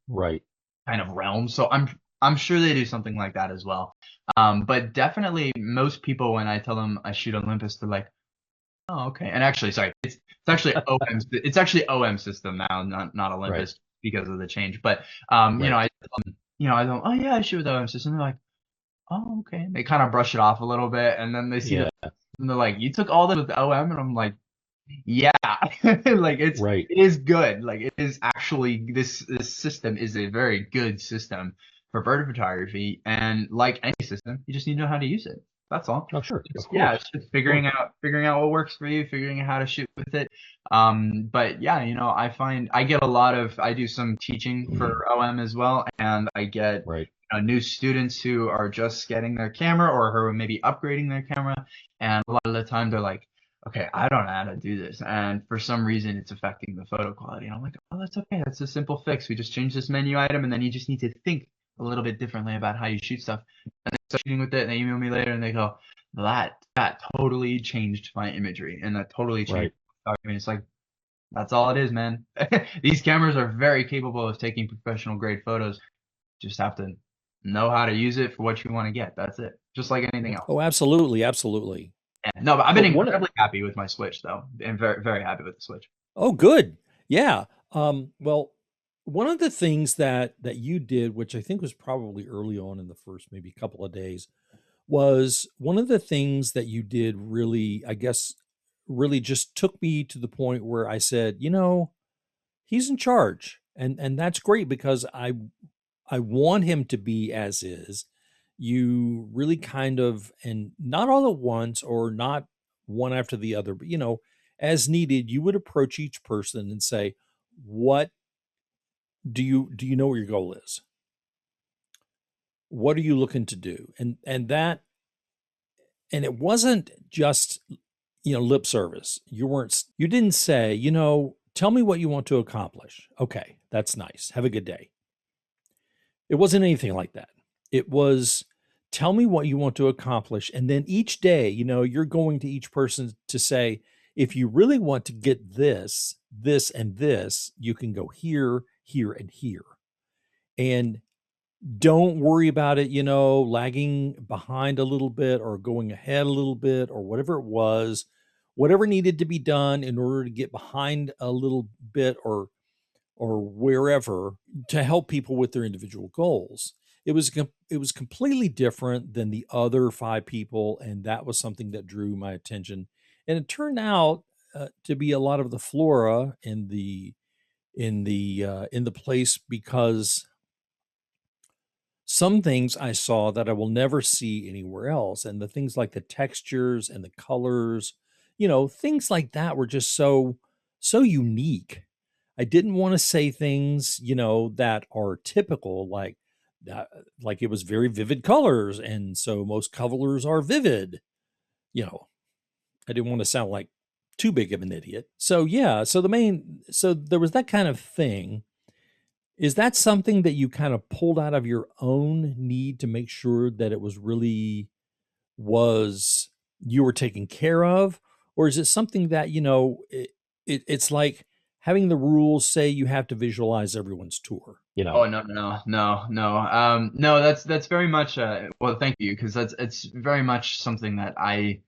realm. So I'm sure they do something like that as well. But definitely most people, when I tell them I shoot Olympus, they're like, oh, okay. And actually, sorry, it's actually OM. It's actually OM system now, not Olympus, because of the change. But I don't. Oh yeah, I shoot with OM system. They're like, oh, okay. They kind of brush it off a little bit, and then they see and they're like, you took all this with OM, and I'm like, yeah, like it is good. Like it is actually, this system is a very good system for bird photography, and like any system, you just need to know how to use it. That's all. Oh, sure. Of Yeah, course. it's just figuring out what works for you, figuring out how to shoot with it. But yeah, I get I do some teaching for OM as well, and I get new students who are just getting their camera or who are maybe upgrading their camera, and a lot of the time they're like, okay, I don't know how to do this, and for some reason it's affecting the photo quality. And I'm like, oh, that's okay. That's a simple fix. We just change this menu item, and then you just need to think a little bit differently about how you shoot stuff. And they start shooting with it, and they email me later, and they go, that totally changed my imagery, and that totally changed. I mean, it's like, that's all it is, man. These cameras are very capable of taking professional grade photos. Just have to know how to use it for what you want to get. That's it. Just like anything else. Oh, absolutely, absolutely. Yeah. No, but I've been incredibly happy with my Switch, though, and very, very happy with the Switch. Oh, good. Yeah. Well, one of the things that you did, which I think was probably early on in the first maybe couple of days, was one of the things that you did really, I guess, really just took me to the point where I said, he's in charge. and that's great because I want him to be as is. You really kind of, and not all at once or not one after the other, but as needed, you would approach each person and say, "What do you know what your goal is? What are you looking to do?" And it wasn't just lip service. You didn't say, "Tell me what you want to accomplish." Okay, that's nice. Have a good day. It wasn't anything like that. It was, tell me what you want to accomplish. And then each day, you're going to each person to say, if you really want to get this, this, and this, you can go here, here, and here. And don't worry about it, lagging behind a little bit or going ahead a little bit or whatever it was, whatever needed to be done in order to get behind a little bit or wherever to help people with their individual goals. It was completely different than the other five people, and that was something that drew my attention. And it turned out to be a lot of the flora in the place, because some things I saw that I will never see anywhere else, and the things like the textures and the colors, things like that were just so unique. I didn't want to say things, that are typical, like that, like it was very vivid colors, and so most colors are vivid. You know, I didn't want to sound like too big of an idiot. So yeah, so there was that kind of thing. Is that something that you kind of pulled out of your own need to make sure that it was really was you were taken care of, or is it something that it's like having the rules say you have to visualize everyone's tour? Oh, no. That's very much well, thank you, because it's very much something that I'm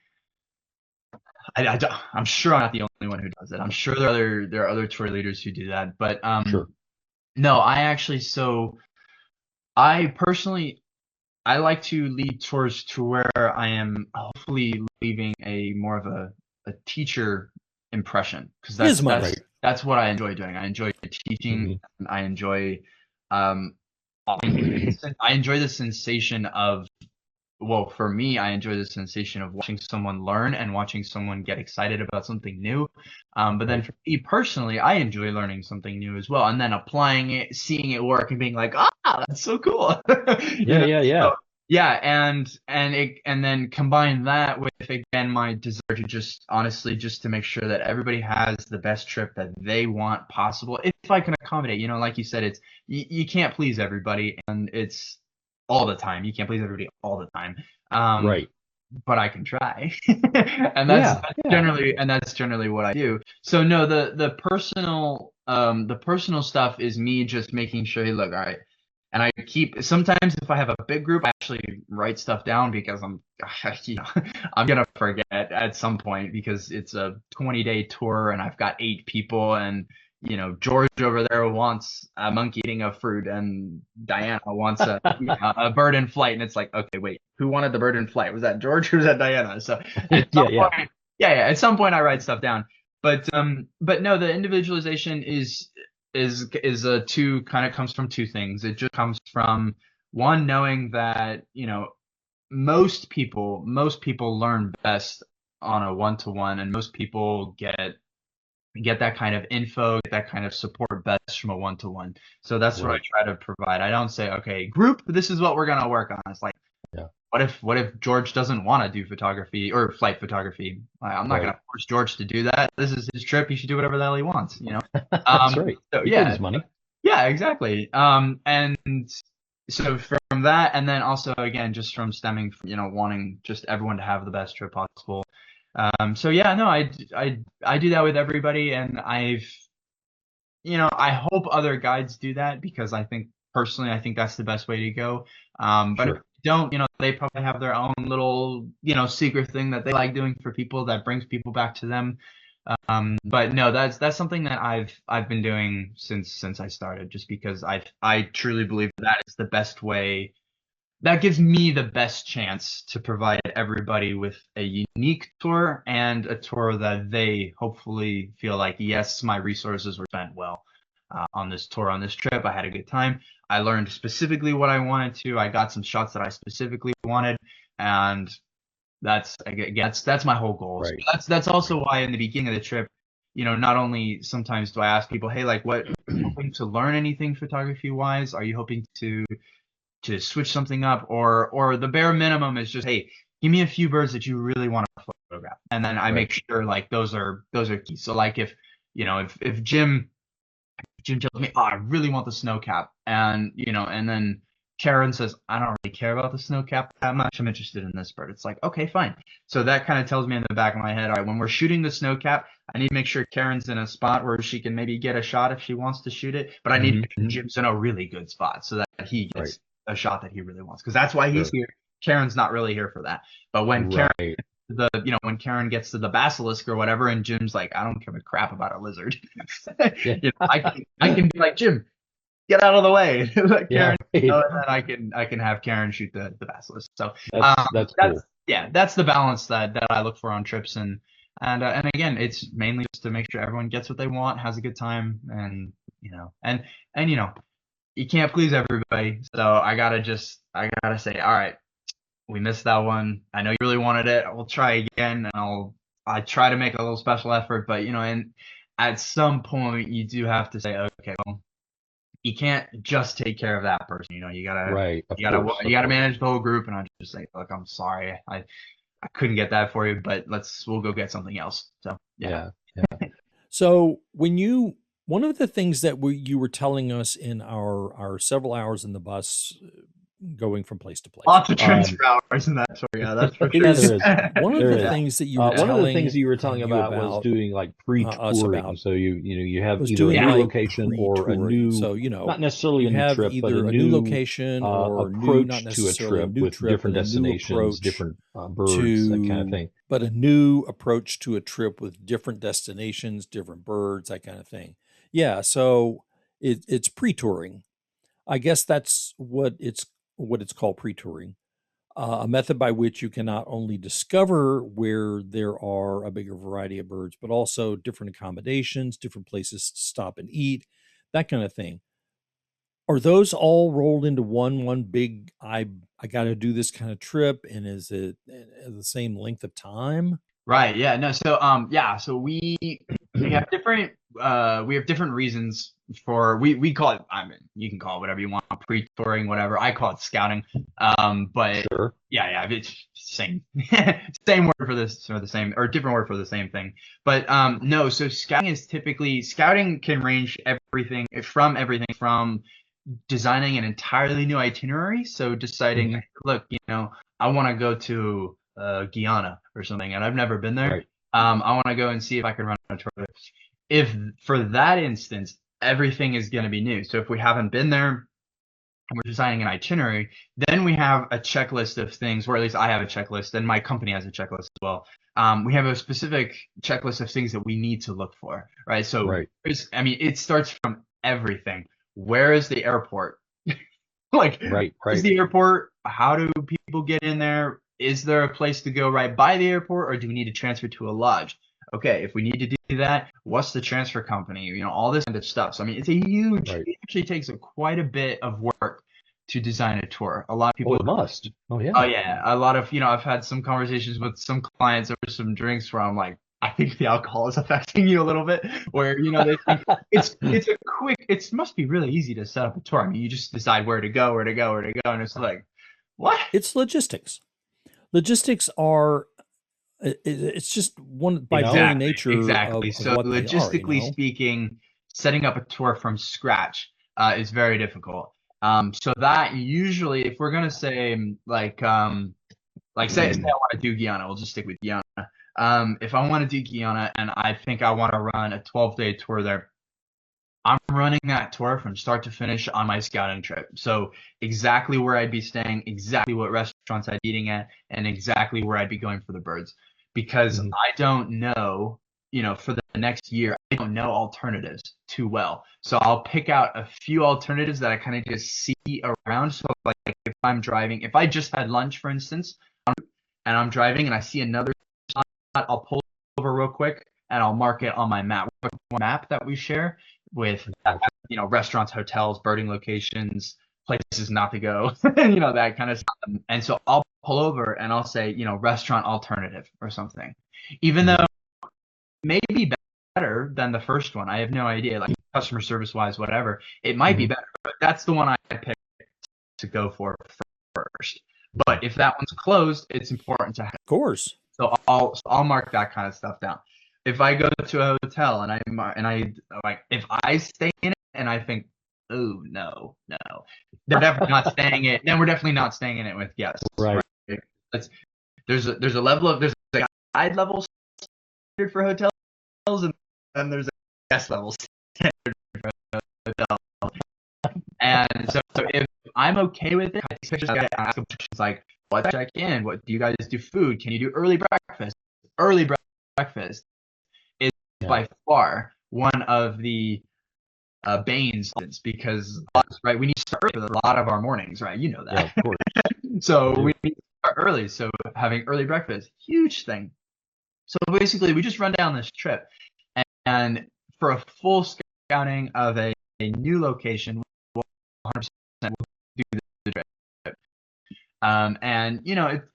sure I'm not the only one who does it. I'm sure there are other tour leaders who do that, but Sure. no, I personally, I like to lead tours to where I am hopefully leaving a more of a teacher impression, because Right. that's what I enjoy doing. I enjoy teaching. And I enjoy um I enjoy the sensation of, well, for me, I enjoy the sensation of watching someone learn and watching someone get excited about something new. But then Right. for me personally, I enjoy learning something new as well, and then applying it, seeing it work, and being like, ah, that's so cool. Yeah. So, yeah, and then combine that with, again, my desire to just honestly just to make sure that everybody has the best trip that they want possible, if I can accommodate. Like you said, it's you can't please everybody, and it's all the time. You can't please everybody all the time. Right. But I can try. And Yeah. that's generally what I do. So no, the personal stuff is me just making sure, hey, look, all right. And I keep, sometimes if I have a big group, I actually write stuff down, because I'm gonna forget at some point, because it's a 20-day tour and I've got 8 people, and George over there wants a monkey eating a fruit, and Diana wants a bird in flight, and it's like, okay, wait, who wanted the bird in flight? Was that George or was that Diana? So at some Yeah. point, at some point I write stuff down. But no, the individualization is a two kind of comes from two things. It just comes from, one, knowing that most people learn best on a one-to-one, and most people get that kind of info, get that kind of support best from a one-to-one. So that's what I Right. try to provide. I don't say, okay, group, this is what we're gonna work on. It's like, Yeah. what if George doesn't want to do photography or flight photography? I'm not Right. gonna force George to do that. This is his trip. He should do whatever the hell he wants. That's right. So He paid his money. yeah, exactly. And so from that, and then also, again, just from stemming from, wanting just everyone to have the best trip possible. So yeah, no, I do that with everybody, and I hope other guides do that, because personally, I think that's the best way to go. But if Sure. they don't, they probably have their own little, secret thing that they like doing for people that brings people back to them. But no, that's something that I've been doing since I started, just because I truly believe that is the best way. That gives me the best chance to provide everybody with a unique tour, and a tour that they hopefully feel like, yes, my resources were spent well. on this tour, on this trip. I had a good time. I learned specifically what I wanted to. I got some shots that I specifically wanted, and that's my whole goal. Right. So that's also why in the beginning of the trip, not only sometimes do I ask people, hey, like, what, are you hoping to learn anything photography wise? Are you hoping to switch something up, or the bare minimum is just, hey, give me a few birds that you really want to photograph, and then I make sure like those are key. So like if Jim tells me, oh, I really want the snow cap, and and then Karen says, I don't really care about the snow cap that much. I'm interested in this bird. It's like, okay, fine. So that kind of tells me in the back of my head, all right, when we're shooting the snow cap, I need to make sure Karen's in a spot where she can maybe get a shot if she wants to shoot it, but I need to make sure Jim's in a really good spot so that he gets a shot that he really wants, because that's why he's here. Karen's not really here for that. But when Karen when Karen gets to the basilisk or whatever, and Jim's like, I don't give a crap about a lizard. I can be like, Jim, get out of the way. Like, Karen, and then I can have Karen shoot the basilisk. So that's cool. Yeah, that's the balance that I look for on trips, and again, it's mainly just to make sure everyone gets what they want, has a good time, and you can't please everybody. So I gotta say, all right, we missed that one. I know you really wanted it. We'll try again, and I try to make a little special effort, but and at some point you do have to say, okay, well, you can't just take care of that person. You gotta manage the whole group, and I just say, look, I'm sorry, I couldn't get that for you, but we'll go get something else. So yeah. So one of the things that you were telling us in our several hours in the bus going from place to place. Lots of transfer hours in that story. Yeah, that's for sure. One of the things that you were one of the things you were telling about was doing like pre-touring. So you have either a new location or a new, so not necessarily a new trip, but a new location or approach to a trip with different destinations, different birds, that kind of thing. But a new approach to a trip with different destinations, different birds, that kind of thing. Yeah, so it's pre-touring. I guess that's what it's called, pre-touring, a method by which you can not only discover where there are a bigger variety of birds, but also different accommodations, different places to stop and eat, that kind of thing. Are those all rolled into one big, I got to do this kind of trip, and is it the same length of time? Right. Yeah. No. So so we have different reasons for, we call it, I mean, you can call it whatever you want, pre-touring, whatever. I call it scouting. But sure. Yeah, it's same word for this, or the same, or different word for the same thing. But no, so scouting can range everything from designing an entirely new itinerary. So deciding, look, I want to go to Guyana or something, and I've never been there. Right. I want to go and see if I can run a tour. If for that instance, everything is going to be new. So if we haven't been there and we're designing an itinerary, then we have a checklist of things, or at least I have a checklist, and my company has a checklist as well. We have a specific checklist of things that we need to look for, right? So it starts from everything. Where is the airport? Is the airport? How do people get in there? Is there a place to go right by the airport, or do we need to transfer to a lodge? Okay, if we need to do that, what's the transfer company? All this kind of stuff. So I mean, it's a huge. It actually takes quite a bit of work to design a tour. A lot of people. It must. Oh yeah. Oh yeah. A lot of I've had some conversations with some clients over some drinks where I'm like, I think the alcohol is affecting you a little bit. Where they think it must be really easy to set up a tour. I mean, you just decide where to go, and it's like, what? It's logistics. Logistics are. It's just one by very nature. Exactly. Of so what logistically speaking, setting up a tour from scratch is very difficult. So that usually, if we're gonna say say I want to do Guyana, we'll just stick with Guyana. If I want to do Guyana and I think I want to run a 12-day tour there, I'm running that tour from start to finish on my scouting trip. So exactly where I'd be staying, exactly what restaurants I'd be eating at, and exactly where I'd be going for the birds. Because I don't know, for the next year, I don't know alternatives too well. So I'll pick out a few alternatives that I kind of just see around. So like if if I just had lunch, for instance, and I'm driving and I see another spot, I'll pull over real quick and I'll mark it on my map. We have a map that we share with restaurants, hotels, birding locations, places not to go, that kind of stuff. And so I'll pull over and I'll say, restaurant alternative or something, even though maybe better than the first one. I have no idea, like customer service wise, whatever. It might be better, but that's the one I picked to go for first. But if that one's closed, it's important to have. Of course. So I'll mark that kind of stuff down. If I go to a hotel and I like, if I stay in it and I think, oh no, they're definitely not staying in it. Then we're definitely not staying in it with guests. Right. There's a guide level standard for hotels, and then there's a guest level standard for hotels. And so if I'm okay with it, I take pictures, I ask them questions like, what check in? What do you guys do? Food? Can you do early breakfast? Early breakfast is by far one of the banes, because right, we need to start early for a lot of our mornings, right? You know that. Yeah, of course. So we need to start early. So having early breakfast, huge thing. So basically, we just run down this trip, and for a full scouting of a new location, we'll 100% do the trip. And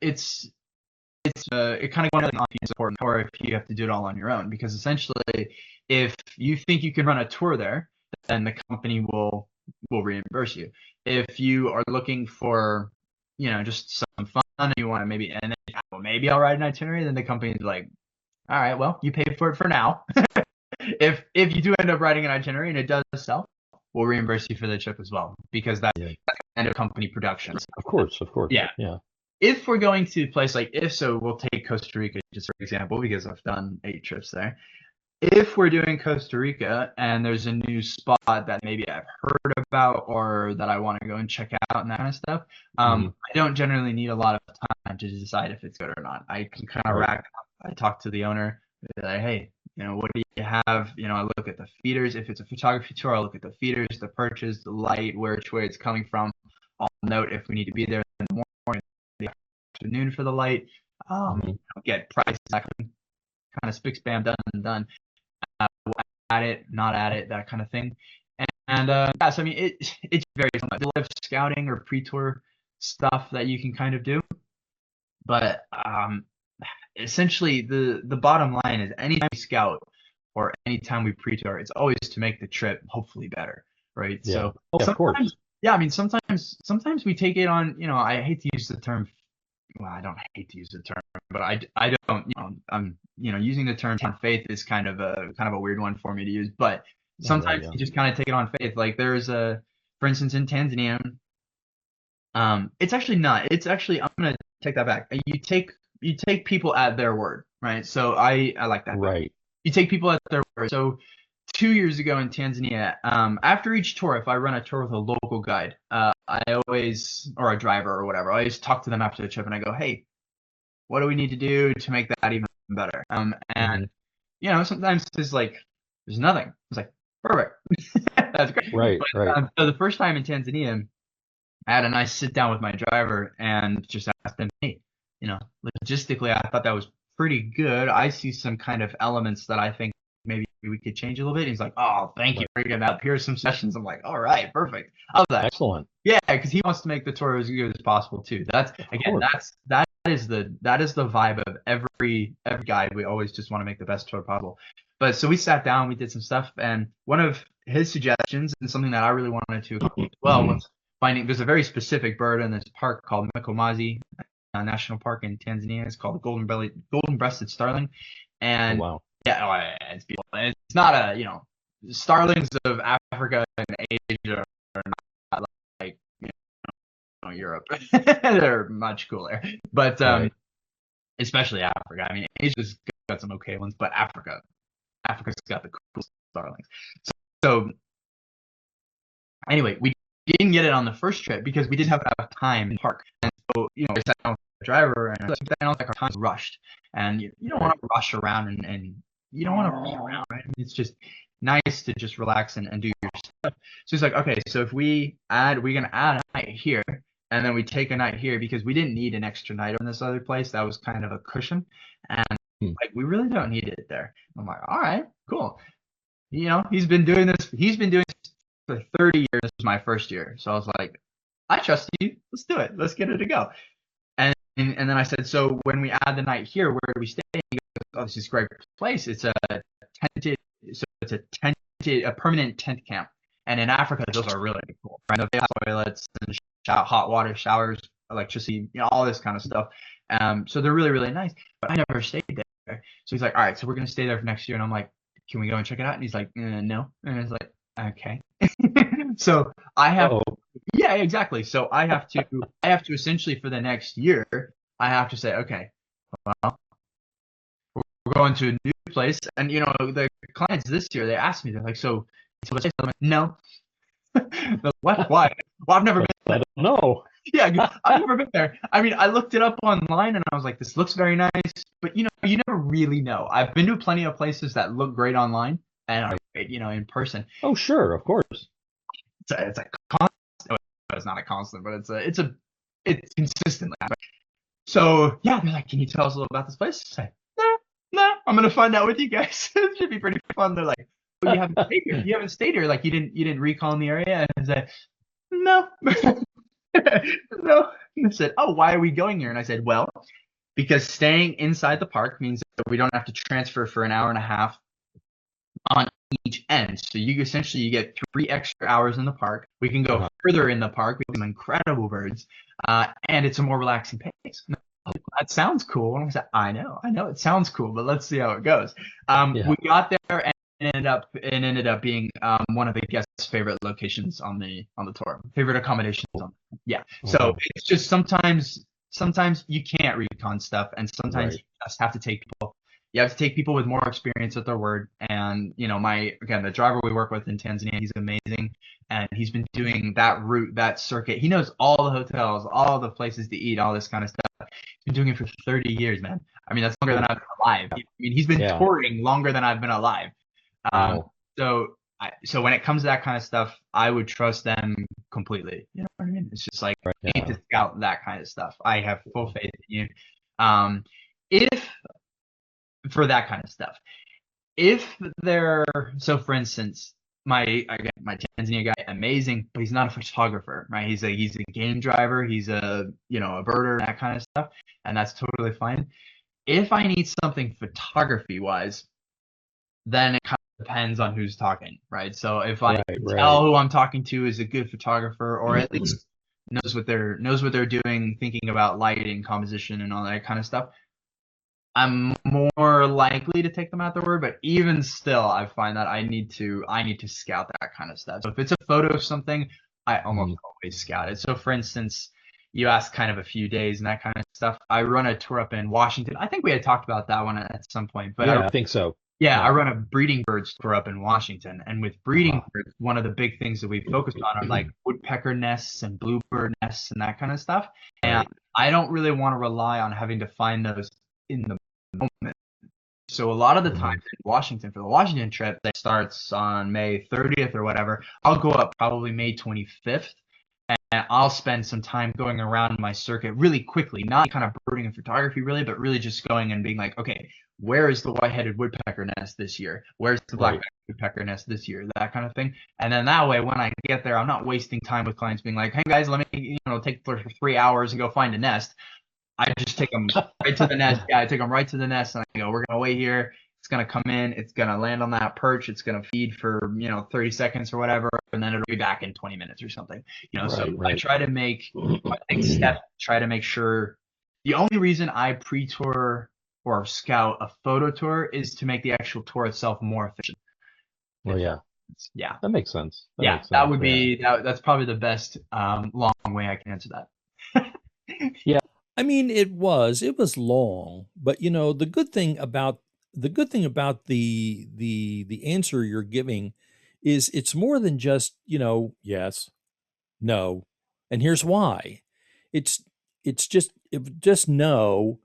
it kind of goes on support, or if you have to do it all on your own, because essentially, if you think you can run a tour there, then the company will reimburse you. If you are looking for just some fun and you want to maybe I'll write an itinerary, then the company's like, all right, well, you pay for it for now. If you do end up writing an itinerary and it does sell, we'll reimburse you for the trip as well, because that's end of company production. Of course. Yeah. If we're going to a place like, we'll take Costa Rica just for example, because I've done 8 trips there. If we're doing Costa Rica and there's a new spot that maybe I've heard about or that I want to go and check out and that kind of stuff, I don't generally need a lot of time to decide if it's good or not. I can kind of rack up. I talk to the owner, like, hey, what do you have? I look at the feeders. If it's a photography tour, I'll look at the feeders, the perches, the light, which way it's coming from. I'll note if we need to be there in the morning, the afternoon for the light. Get prices, kind of spick, spam, done and done. At it, not at it, that kind of thing. And so I mean, it's very similar. There's a lot of scouting or pre-tour stuff that you can kind of do, but essentially the bottom line is, anytime we scout or anytime we pre-tour, it's always to make the trip hopefully better, right? Yeah. So of course. I mean, sometimes we take it on. I hate to use the term. Well, I don't hate to use the term, but I don't. I'm using the term faith is kind of a weird one for me to use. But sometimes you just kind of take it on faith. Like there's for instance, in Tanzania, it's actually not. It's actually, I'm gonna take that back. You take people at their word, right? So I like that. Right. You take people at their word. So 2 years ago in Tanzania, after each tour, if I run a tour with a local guide, I always, or a driver or whatever, I always talk to them after the trip and I go, hey, what do we need to do to make that even better? And sometimes there's nothing. It's like, perfect. That's great. Right. So the first time in Tanzania, I had a nice sit down with my driver and just asked him, hey, logistically, I thought that was pretty good. I see some kind of elements that I think maybe we could change a little bit. He's like, oh, thank you for bringing that up. Here's some sessions. I'm like, all right, perfect. I was like, excellent. Yeah, because he wants to make the tour as good as possible too. That is the vibe of every guide. We always just want to make the best tour possible. But so we sat down, we did some stuff, and one of his suggestions, and something that I really wanted to accomplish as well, was finding, there's a very specific bird in this park called Mikomazi National Park in Tanzania. It's called the golden-breasted starling. And it's beautiful. And it's not starlings of Africa and Asia are not like Europe. They're much cooler. But especially Africa. I mean, Asia's got some okay ones, but Africa's got the cool starlings. So anyway, we didn't get it on the first trip because we didn't have enough time in the park. And so, I sat down with the driver, and our time was rushed. And you don't want to rush around and you don't want to rush around, right? I mean, it's just nice to just relax and do your stuff. So it's like, okay, so if we're gonna add a night here, and then we take a night here because we didn't need an extra night on this other place. That was kind of a cushion, and we really don't need it there. I'm like, all right, cool. He's been doing this for 30 years. This was my first year. So I was like, I trust you. Let's do it. Let's get it to go. And then I said, so when we add the night here, where do we stay? And he goes, oh, this is a great place. It's a tented, so it's a permanent tent camp. And in Africa, those are really cool. Right? They have toilets and hot water showers, electricity, all this kind of stuff. So they're really, really nice. But I never stayed there. So he's like, all right, so we're gonna stay there for next year. And I'm like, can we go and check it out? And he's like, no. And it's like, okay. So I have. Yeah, exactly. So I have to essentially for the next year, I have to say, okay, well, we're going to a new place. And, the clients this year, they asked me, they're like, so let's say, I'm like, no. What? Why? Well, I've never been there. I don't know. Yeah, I've never been there. I mean, I looked it up online and I was like, this looks very nice. But, you never really know. I've been to plenty of places that look great online and are great, in person. Oh, sure. Of course. It's a constant. It's not a constant, but it's consistently. So yeah, they're like, can you tell us a little about this place? I say, no, I'm gonna find out with you guys. It should be pretty fun. They're like, well, you haven't stayed here. You haven't stayed here. Like you didn't recon the area. And I said, no, no. And they said, oh, why are we going here? And I said, well, because staying inside the park means that we don't have to transfer for an hour and a half on each end. So you get 3 extra hours in the park. We can go further in the park. We have some incredible birds. And it's a more relaxing pace. That sounds cool. And I said, I know it sounds cool, but let's see how it goes. We got there and it ended up being one of the guests' favorite locations on the tour, favorite accommodations. So it's just sometimes you can't recon stuff, and sometimes you just have to take people. You have to take people with more experience at their word. And, the driver we work with in Tanzania, he's amazing. And he's been doing that route, that circuit. He knows all the hotels, all the places to eat, all this kind of stuff. He's been doing it for 30 years, man. I mean, that's longer than I've been alive. I mean, he's been touring longer than I've been alive. So when it comes to that kind of stuff, I would trust them completely. You know what I mean? It's just like, you need to scout that kind of stuff. I have full faith in you. For that kind of stuff. So for instance, my Tanzania guy, amazing, but he's not a photographer, right? He's a game driver, he's a birder, that kind of stuff, and that's totally fine. If I need something photography wise, then it kind of depends on who's talking, right? So if I tell who I'm talking to is a good photographer, or at least knows what they're doing, thinking about lighting, composition, and all that kind of stuff, I'm more likely to take them at their word. But even still, I find that I need to scout that kind of stuff. So if it's a photo of something, I almost always scout it. So for instance, you asked kind of a few days and that kind of stuff. I run a tour up in Washington. I think we had talked about that one at some point. But I think so. Yeah, I run a breeding birds tour up in Washington. And with breeding birds, one of the big things that we focused on are like woodpecker nests and bluebird nests and that kind of stuff. And I don't really want to rely on having to find those in the moment. So a lot of the times in Washington, for the Washington trip that starts on May 30th or whatever, I'll go up probably May 25th, and I'll spend some time going around my circuit really quickly, not kind of birding and photography really, but really just going and being like, okay, where is the white-headed woodpecker nest this year? Where's the black-backed woodpecker nest this year? That kind of thing. And then that way, when I get there, I'm not wasting time with clients being like, hey guys, let me take for 3 hours and go find a nest. I just take them right to the nest. Yeah, I take them right to the nest, and I go, we're gonna wait here. It's gonna come in. It's gonna land on that perch. It's gonna feed for 30 seconds or whatever, and then it'll be back in 20 minutes or something. I try to make try to make sure. The only reason I pre-tour or scout a photo tour is to make the actual tour itself more efficient. Well, yeah, that makes sense. That would be that's probably the best long way I can answer that. Yeah. I mean, it was long, but the good thing about the answer you're giving is it's more than just, yes, no, and here's why. It's just no,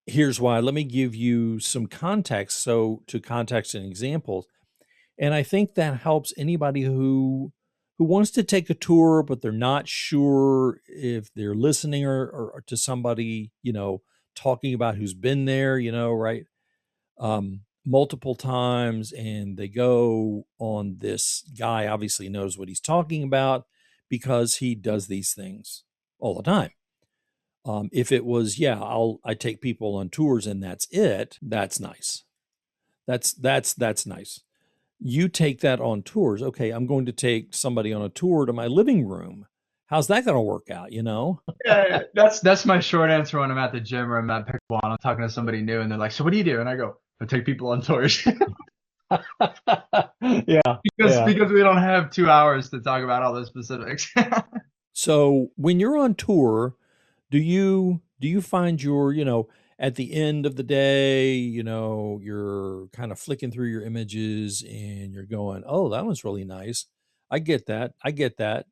here's why. Let me give you some context. So to context and examples. And I think that helps anybody who wants to take a tour, but they're not sure if they're listening or to somebody, talking about who's been there, right? multiple times, and they go on this guy obviously knows what he's talking about because he does these things all the time. If it was, I take people on tours and that's it, that's nice. That's nice. You take that on tours. Okay, I'm going to take somebody on a tour to my living room. How's that going to work out, Yeah, that's my short answer when I'm at the gym or I'm at pickleball and I'm talking to somebody new and they're like, "So what do you do?" And I go, "I take people on tours." Yeah. Because we don't have 2 hours to talk about all the specifics. So when you're on tour, do you find at the end of the day, you're kind of flicking through your images and you're going, "Oh, that was really nice. I get that. I get that."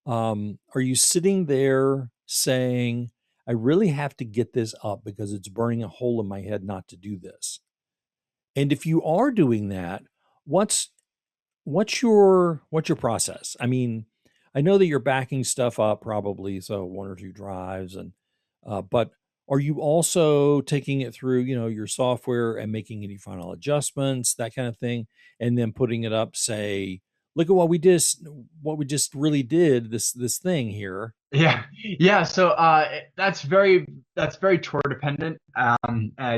Are you sitting there saying, "I really have to get this up because it's burning a hole in my head not to do this"? And if you are doing that, what's your process? I mean, I know that you're backing stuff up probably, so 1 or 2 drives, and but are you also taking it through, your software and making any final adjustments, that kind of thing, and then putting it up, say, "Look at what we just really did, this thing here." Yeah. So that's very tour dependent.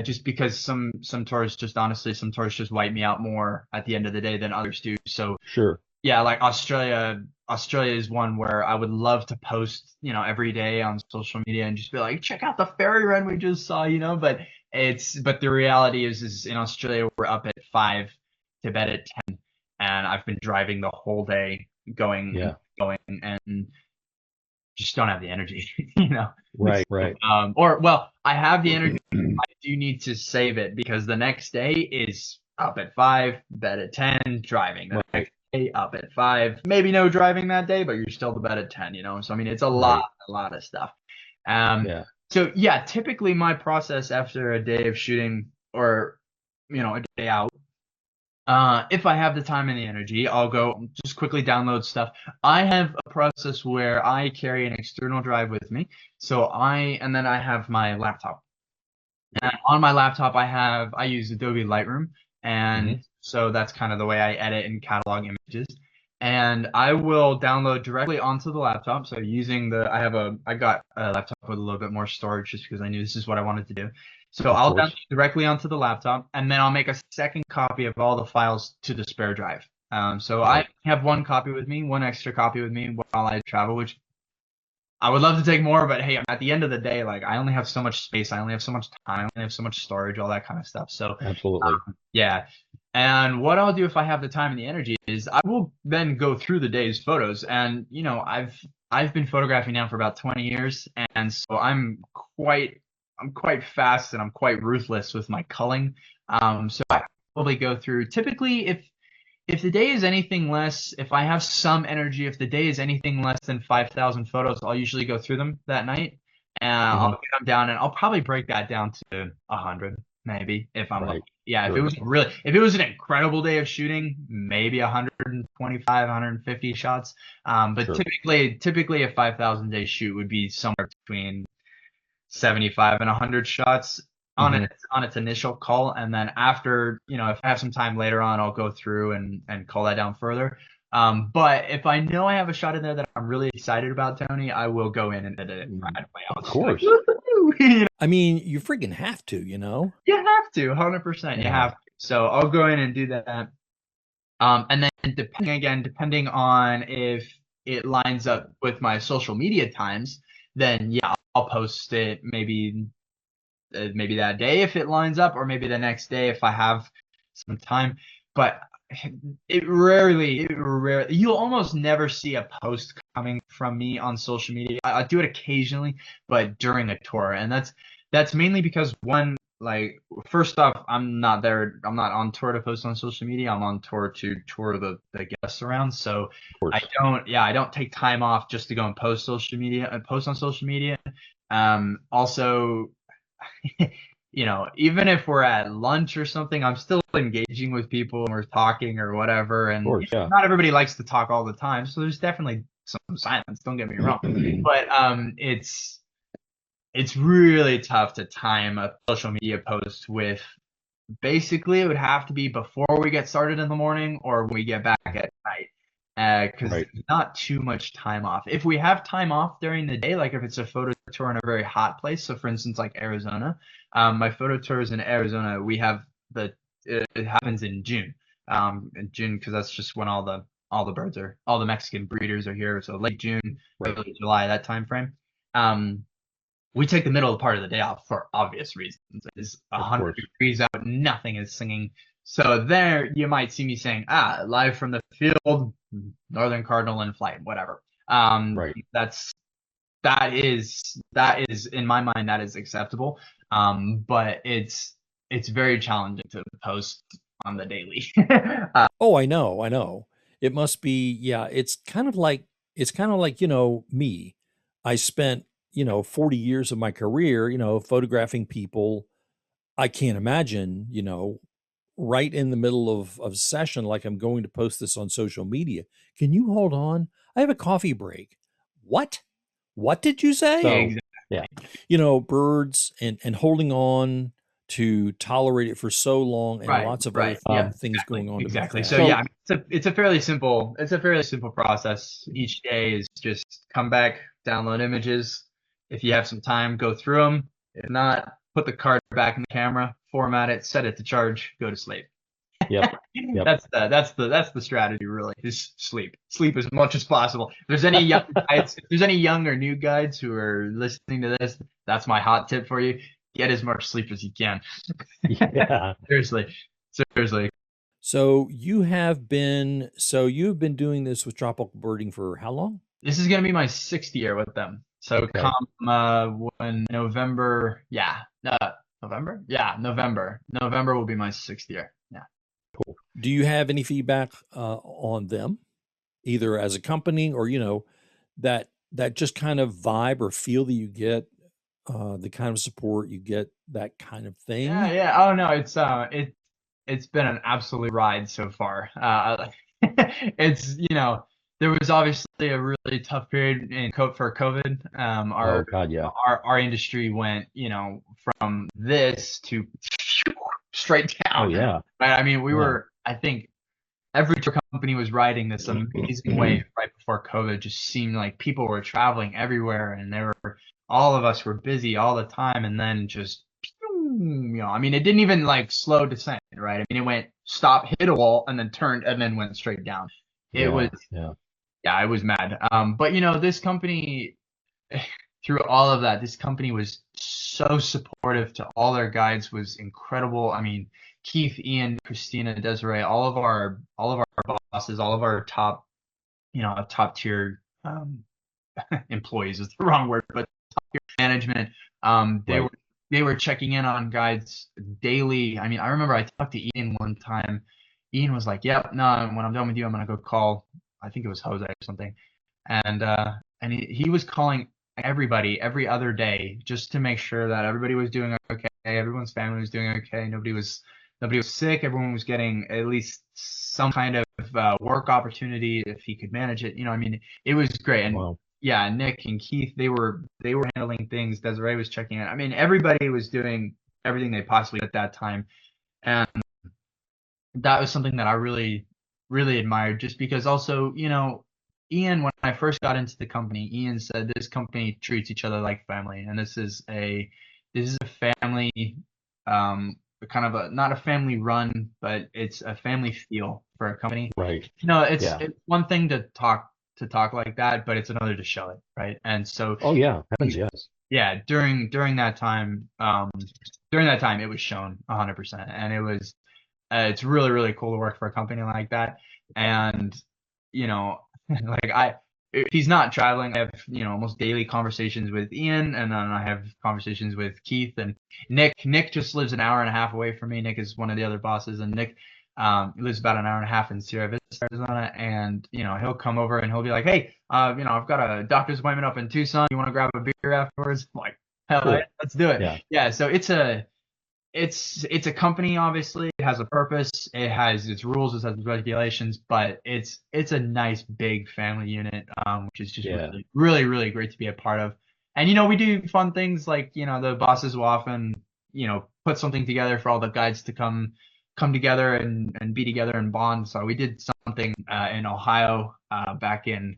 Just because some tours just honestly some tours just wipe me out more at the end of the day than others do. So Sure. yeah, like Australia is one where I would love to post, every day on social media and just be like, check out the ferry run we just saw, but the reality is in Australia we're up at 5 to bed at 10, and I've been driving the whole day going and just don't have the energy, Right. I have the energy. I do need to save it because the next day is up at 5, bed at 10, driving. The next day up at 5, maybe no driving that day, but you're still to bed at 10, So I mean, it's a lot of stuff. So yeah, typically my process after a day of shooting or, a day out, if I have the time and the energy, I'll go just quickly download stuff. I have a process where I carry an external drive with me. And then I have my laptop. And on my laptop, I use Adobe Lightroom. And so that's kind of the way I edit and catalog images. And I will download directly onto the laptop. So I got a laptop with a little bit more storage just because I knew this is what I wanted to do. So I'll download directly onto the laptop, and then I'll make a second copy of all the files to the spare drive. I have 1 copy with me, 1 extra copy with me while I travel, which I would love to take more, but hey, at the end of the day, like I only have so much space, I only have so much time, I only have so much storage, all that kind of stuff. So absolutely. Yeah. And what I'll do if I have the time and the energy is I will then go through the day's photos. And I've been photographing now for about 20 years, and so I'm quite fast and I'm quite ruthless with my culling. So I probably go through typically if the day is anything less, if I have some energy, if the day is anything less than 5,000 photos, I'll usually go through them that night, and I'll get them down, and I'll probably break that down to 100 maybe if I'm lucky. Yeah, Sure. if it was an incredible day of shooting, maybe 125, 150 shots. But Sure. typically a 5,000 day shoot would be somewhere between 75 and 100 shots on its initial call, and then after, if I have some time later on, I'll go through and call that down further. But if I know I have a shot in there that I'm really excited about, Tony, I will go in and edit it right away. Of course. I mean, you freaking have to, You have to, 100%. You have to. So I'll go in and do that. And then depending on if it lines up with my social media times, then yeah, I'll post it maybe that day if it lines up, or maybe the next day if I have some time. But it rarely, you'll almost never see a post coming from me on social media. I do it occasionally, but during a tour, and that's mainly because one, like, first off, I'm not on tour to post on social media. I'm on tour to tour the guests around. So I don't take time off just to go and post on social media. Also, even if we're at lunch or something, I'm still engaging with people and we're talking or whatever. And not everybody likes to talk all the time, so there's definitely some silence. Don't get me wrong, but it's really tough to time a social media post with Basically, it would have to be before we get started in the morning or when we get back at night. Because Right. there's not too much time off. If we have time off during the day, like if it's a photo tour in a very hot place, so for instance, like Arizona, my photo tours in Arizona, we have it happens in June, because that's just when all the birds are, all the Mexican breeders are here. So late June, Right. early July, that time frame. We take the middle part of the day off for obvious reasons. It's 100 degrees out, nothing is singing. So there you might see me saying, live from the field, Northern Cardinal in flight, whatever. Right. That is in my mind, that is acceptable. But it's very challenging to post on the daily. Oh, I know. It must be, yeah, it's kind of like, me. I spent, 40 years of my career, photographing people. I can't imagine, right in the middle of session, like I'm going to post this on social media. Can you hold on? I have a coffee break. What? What did you say? So, Exactly. yeah. Birds and holding on to tolerate it for so long, and Right, lots of right. other Yeah, things going on. exactly. To make So that. yeah, it's a fairly simple process. Each day is just come back, download images. If you have some time, go through them. If not, put the card back in the camera, format it, set it to charge, go to sleep. Yep. Yep. That's the strategy, really. Is sleep as much as possible. If there's any young guides, if there's any young or new guides who are listening to this, that's my hot tip for you. Get as much sleep as you can. Yeah. Seriously. So you've been doing this with tropical birding for how long? This is gonna be my 6th year with them. So Okay. come when November, November will be my 6th year. Yeah. Cool. Do you have any feedback on them, either as a company or that just kind of vibe or feel that you get, the kind of support you get, that kind of thing? Yeah. Oh no, it's been an absolute ride so far. It's there was obviously a really tough period for COVID. Oh God, yeah. Our industry went from this to straight down. Oh yeah. Right. I mean, I think every tour company was riding this amazing wave right before COVID. Just seemed like people were traveling everywhere, and all of us were busy all the time, and then just I mean, it didn't even like slow descent, right? I mean, it went stop, hit a wall, and then turned, and then went straight down. It was it was mad. But this company, through all of that, this company was so supportive to all their guides, was incredible. I mean, Keith, Ian, Christina, Desiree, all of our bosses, all of our top tier employees is the wrong word, but top tier management. They were checking in on guides daily. I mean, I remember I talked to Ian one time. Ian was like, "Yep, no, when I'm done with you, I'm gonna go call." I think it was Jose or something, and he was calling everybody every other day just to make sure that everybody was doing okay, everyone's family was doing okay, nobody was sick, everyone was getting at least some kind of work opportunity if he could manage it. I mean, it was great. And yeah, Nick and Keith, they were handling things. Desiree was checking in. I mean, everybody was doing everything they possibly could at that time, and that was something that I really, really admired. Just because, also, Ian, when I first got into the company, Ian said this company treats each other like family, and this is a family, kind of not a family run, but it's a family feel for a company. Right. It's one thing to talk like that, but it's another to show it, right? And so happens, yes. Yeah, during that time, it was shown 100%, and it was it's really, really cool to work for a company like that. And like if he's not traveling, I have almost daily conversations with Ian, and then I have conversations with Keith and Nick. Nick just lives an hour and a half away from me. Nick is one of the other bosses, and Nick lives about an hour and a half in Sierra Vista, Arizona. And he'll come over and he'll be like, "Hey, I've got a doctor's appointment up in Tucson. You want to grab a beer afterwards?" I'm like, hell, cool. Let's do it. Yeah. So it's a company. Obviously, it has a purpose, it has its rules, it has its regulations, but it's a nice big family unit, which is just really, really, really great to be a part of. And we do fun things like the bosses will often put something together for all the guides to come together and be together and bond. So we did something in Ohio back in,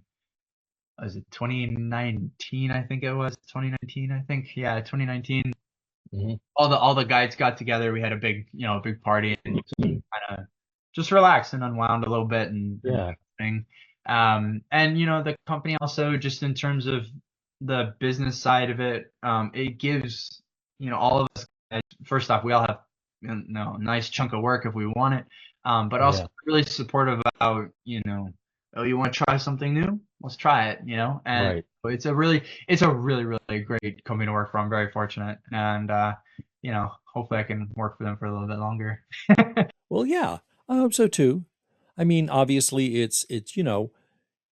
was it 2019? I think it was 2019. I think, yeah, 2019. Mm-hmm. All the guides got together. We had a big party and kind of just relax and unwound a little bit and thing. And the company also, just in terms of the business side of it, it gives all of us, first off, we all have a nice chunk of work if we want it, but also really supportive about oh, you want to try something new? Let's try it, and it's a really great company to work for. I'm very fortunate, and hopefully I can work for them for a little bit longer. Well, yeah, I hope so too. I mean, obviously it's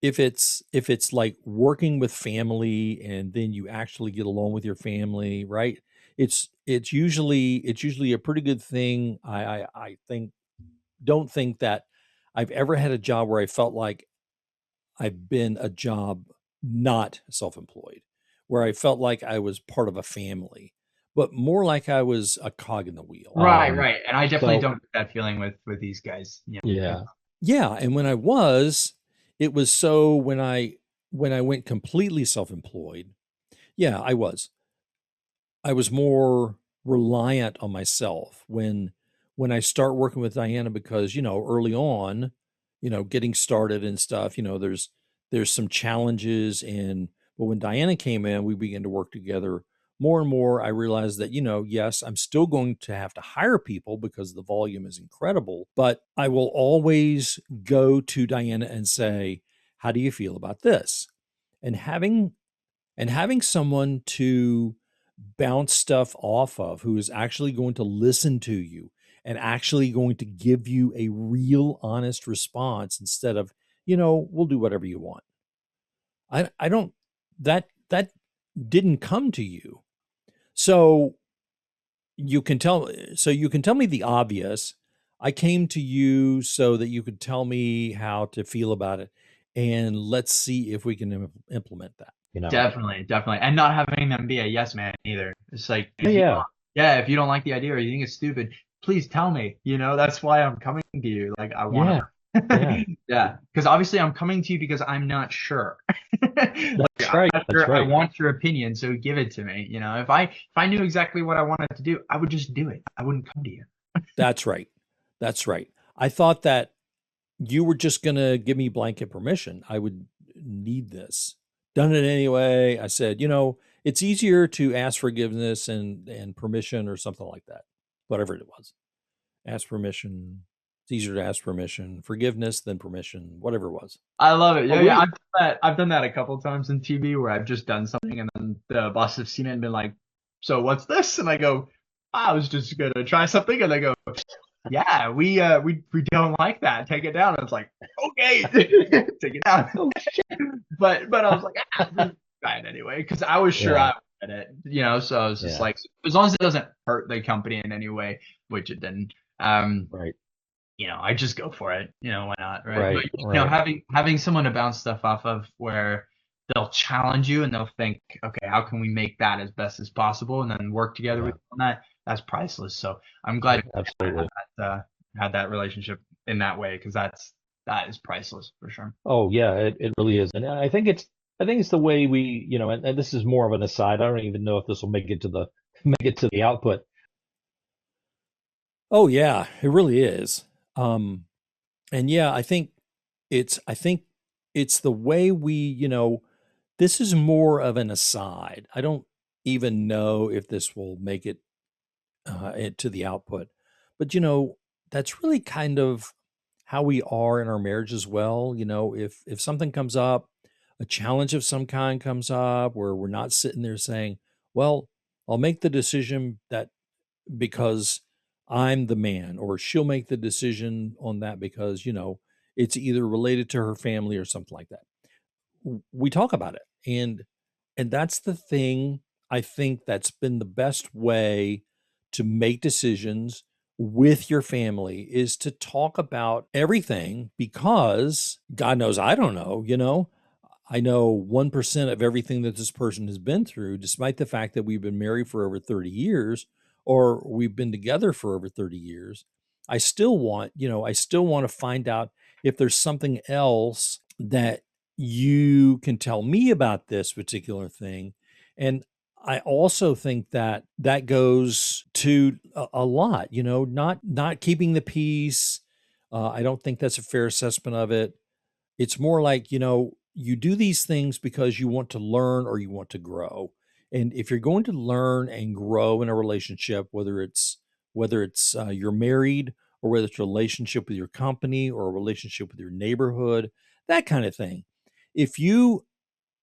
if it's like working with family and then you actually get along with your family, right? It's usually a pretty good thing. I don't think that I've ever had a job where I felt like I've been a job not self-employed, where I felt like I was part of a family, but more like I was a cog in the wheel. Right. And I definitely don't get that feeling with these guys. Yeah. And when I was, it was so when I went completely self-employed, I was more reliant on myself when I start working with Diana, because early on, getting started and stuff, there's some challenges, but when Diana came in, we began to work together more and more. I realized that, yes, I'm still going to have to hire people because the volume is incredible, but I will always go to Diana and say, how do you feel about this? And having someone to bounce stuff off of, who is actually going to listen to you and actually going to give you a real honest response instead of, we'll do whatever you want. I don't, that didn't come to you. So you can tell me the obvious. I came to you so that you could tell me how to feel about it, and let's see if we can implement that. Definitely. And not having them be a yes man either. It's like, if you don't like the idea or you think it's stupid, please tell me. That's why I'm coming to you. Like, I want to. Yeah. Because obviously I'm coming to you because I'm not sure. That's right. I want your opinion, so give it to me. If I knew exactly what I wanted to do, I would just do it. I wouldn't come to you. That's right. I thought that you were just going to give me blanket permission. I would need this. Done it anyway. I said, it's easier to ask forgiveness and permission or something like that. Whatever it was. Ask permission. It's easier to ask permission. Forgiveness than permission. Whatever it was. I love it. Yeah. I've done that a couple of times in TV where I've just done something and then the boss have seen it and been like, so what's this? And I go, I was just going to try something. And they go, yeah, we don't like that. Take it down. And it's like, okay, take it down. Oh, shit. But I was like, fine anyway, because I was sure I would get it, so I was just like, as long as it doesn't hurt the company in any way, which it didn't. Right. I just go for it. Why not? Right. But having someone to bounce stuff off of where they'll challenge you and they'll think, okay, how can we make that as best as possible, and then work together with you on that. That's priceless. So I'm glad absolutely had that relationship in that way, because that is priceless for sure. Oh yeah, it really is, and I think it's the way we, and this is more of an aside. I don't even know if this will make it to the output. Oh yeah, it really is. And yeah, I think it's the way we, this is more of an aside. I don't even know if this will make it to the output, but that's really kind of how we are in our marriage as well. If something comes up, a challenge of some kind comes up, where we're not sitting there saying, well, I'll make the decision that because I'm the man, or she'll make the decision on that because, it's either related to her family or something like that. We talk about it. And that's the thing. I think that's been the best way to make decisions with your family, is to talk about everything, because God knows I don't know, I know 1% of everything that this person has been through, despite the fact that we've been married for over 30 years, or we've been together for over 30 years, I still want, I still want to find out if there's something else that you can tell me about this particular thing. And I also think that that goes to a lot, not keeping the peace. I don't think that's a fair assessment of it. It's more like, you do these things because you want to learn or you want to grow. And if you're going to learn and grow in a relationship, whether it's you're married, or whether it's a relationship with your company or a relationship with your neighborhood, that kind of thing. If you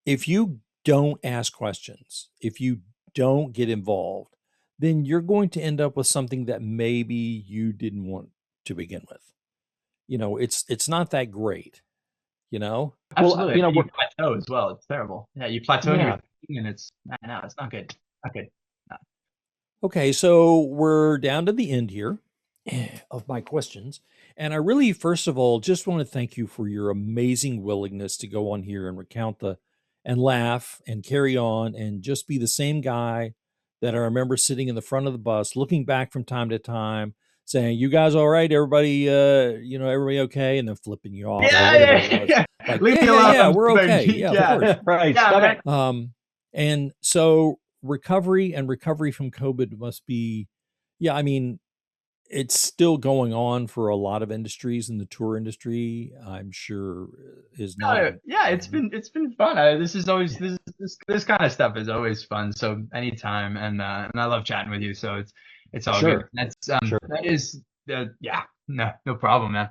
if you don't ask questions, if you don't get involved, then you're going to end up with something that maybe you didn't want to begin with. It's not that great, you know? Well, Absolutely. You plateau as well. It's terrible. Yeah, you plateau in your yeah, thinking, and no, it's not good. Not good. No. Okay, so we're down to the end here of my questions. And I really, first of all, just want to thank you for your amazing willingness to go on here and recount and laugh and carry on and just be the same guy that I remember sitting in the front of the bus, looking back from time to time, saying, "You guys all right? Everybody, everybody okay?" And then flipping you off or Yeah, whatever yeah, it was. yeah. Like, Leave yeah, me yeah, alone. yeah, I'm we're sorry. okay. Yeah, of Yeah, course. right. yeah, Stop man. it. And so recovery from COVID must be, yeah, I mean, it's still going on for a lot of industries, and the tour industry, I'm sure, is not No, a, yeah, it's been fun. This is always this kind of stuff is always fun. So anytime, and I love chatting with you. So it's all good. Sure, That's sure. that is yeah, no problem, man.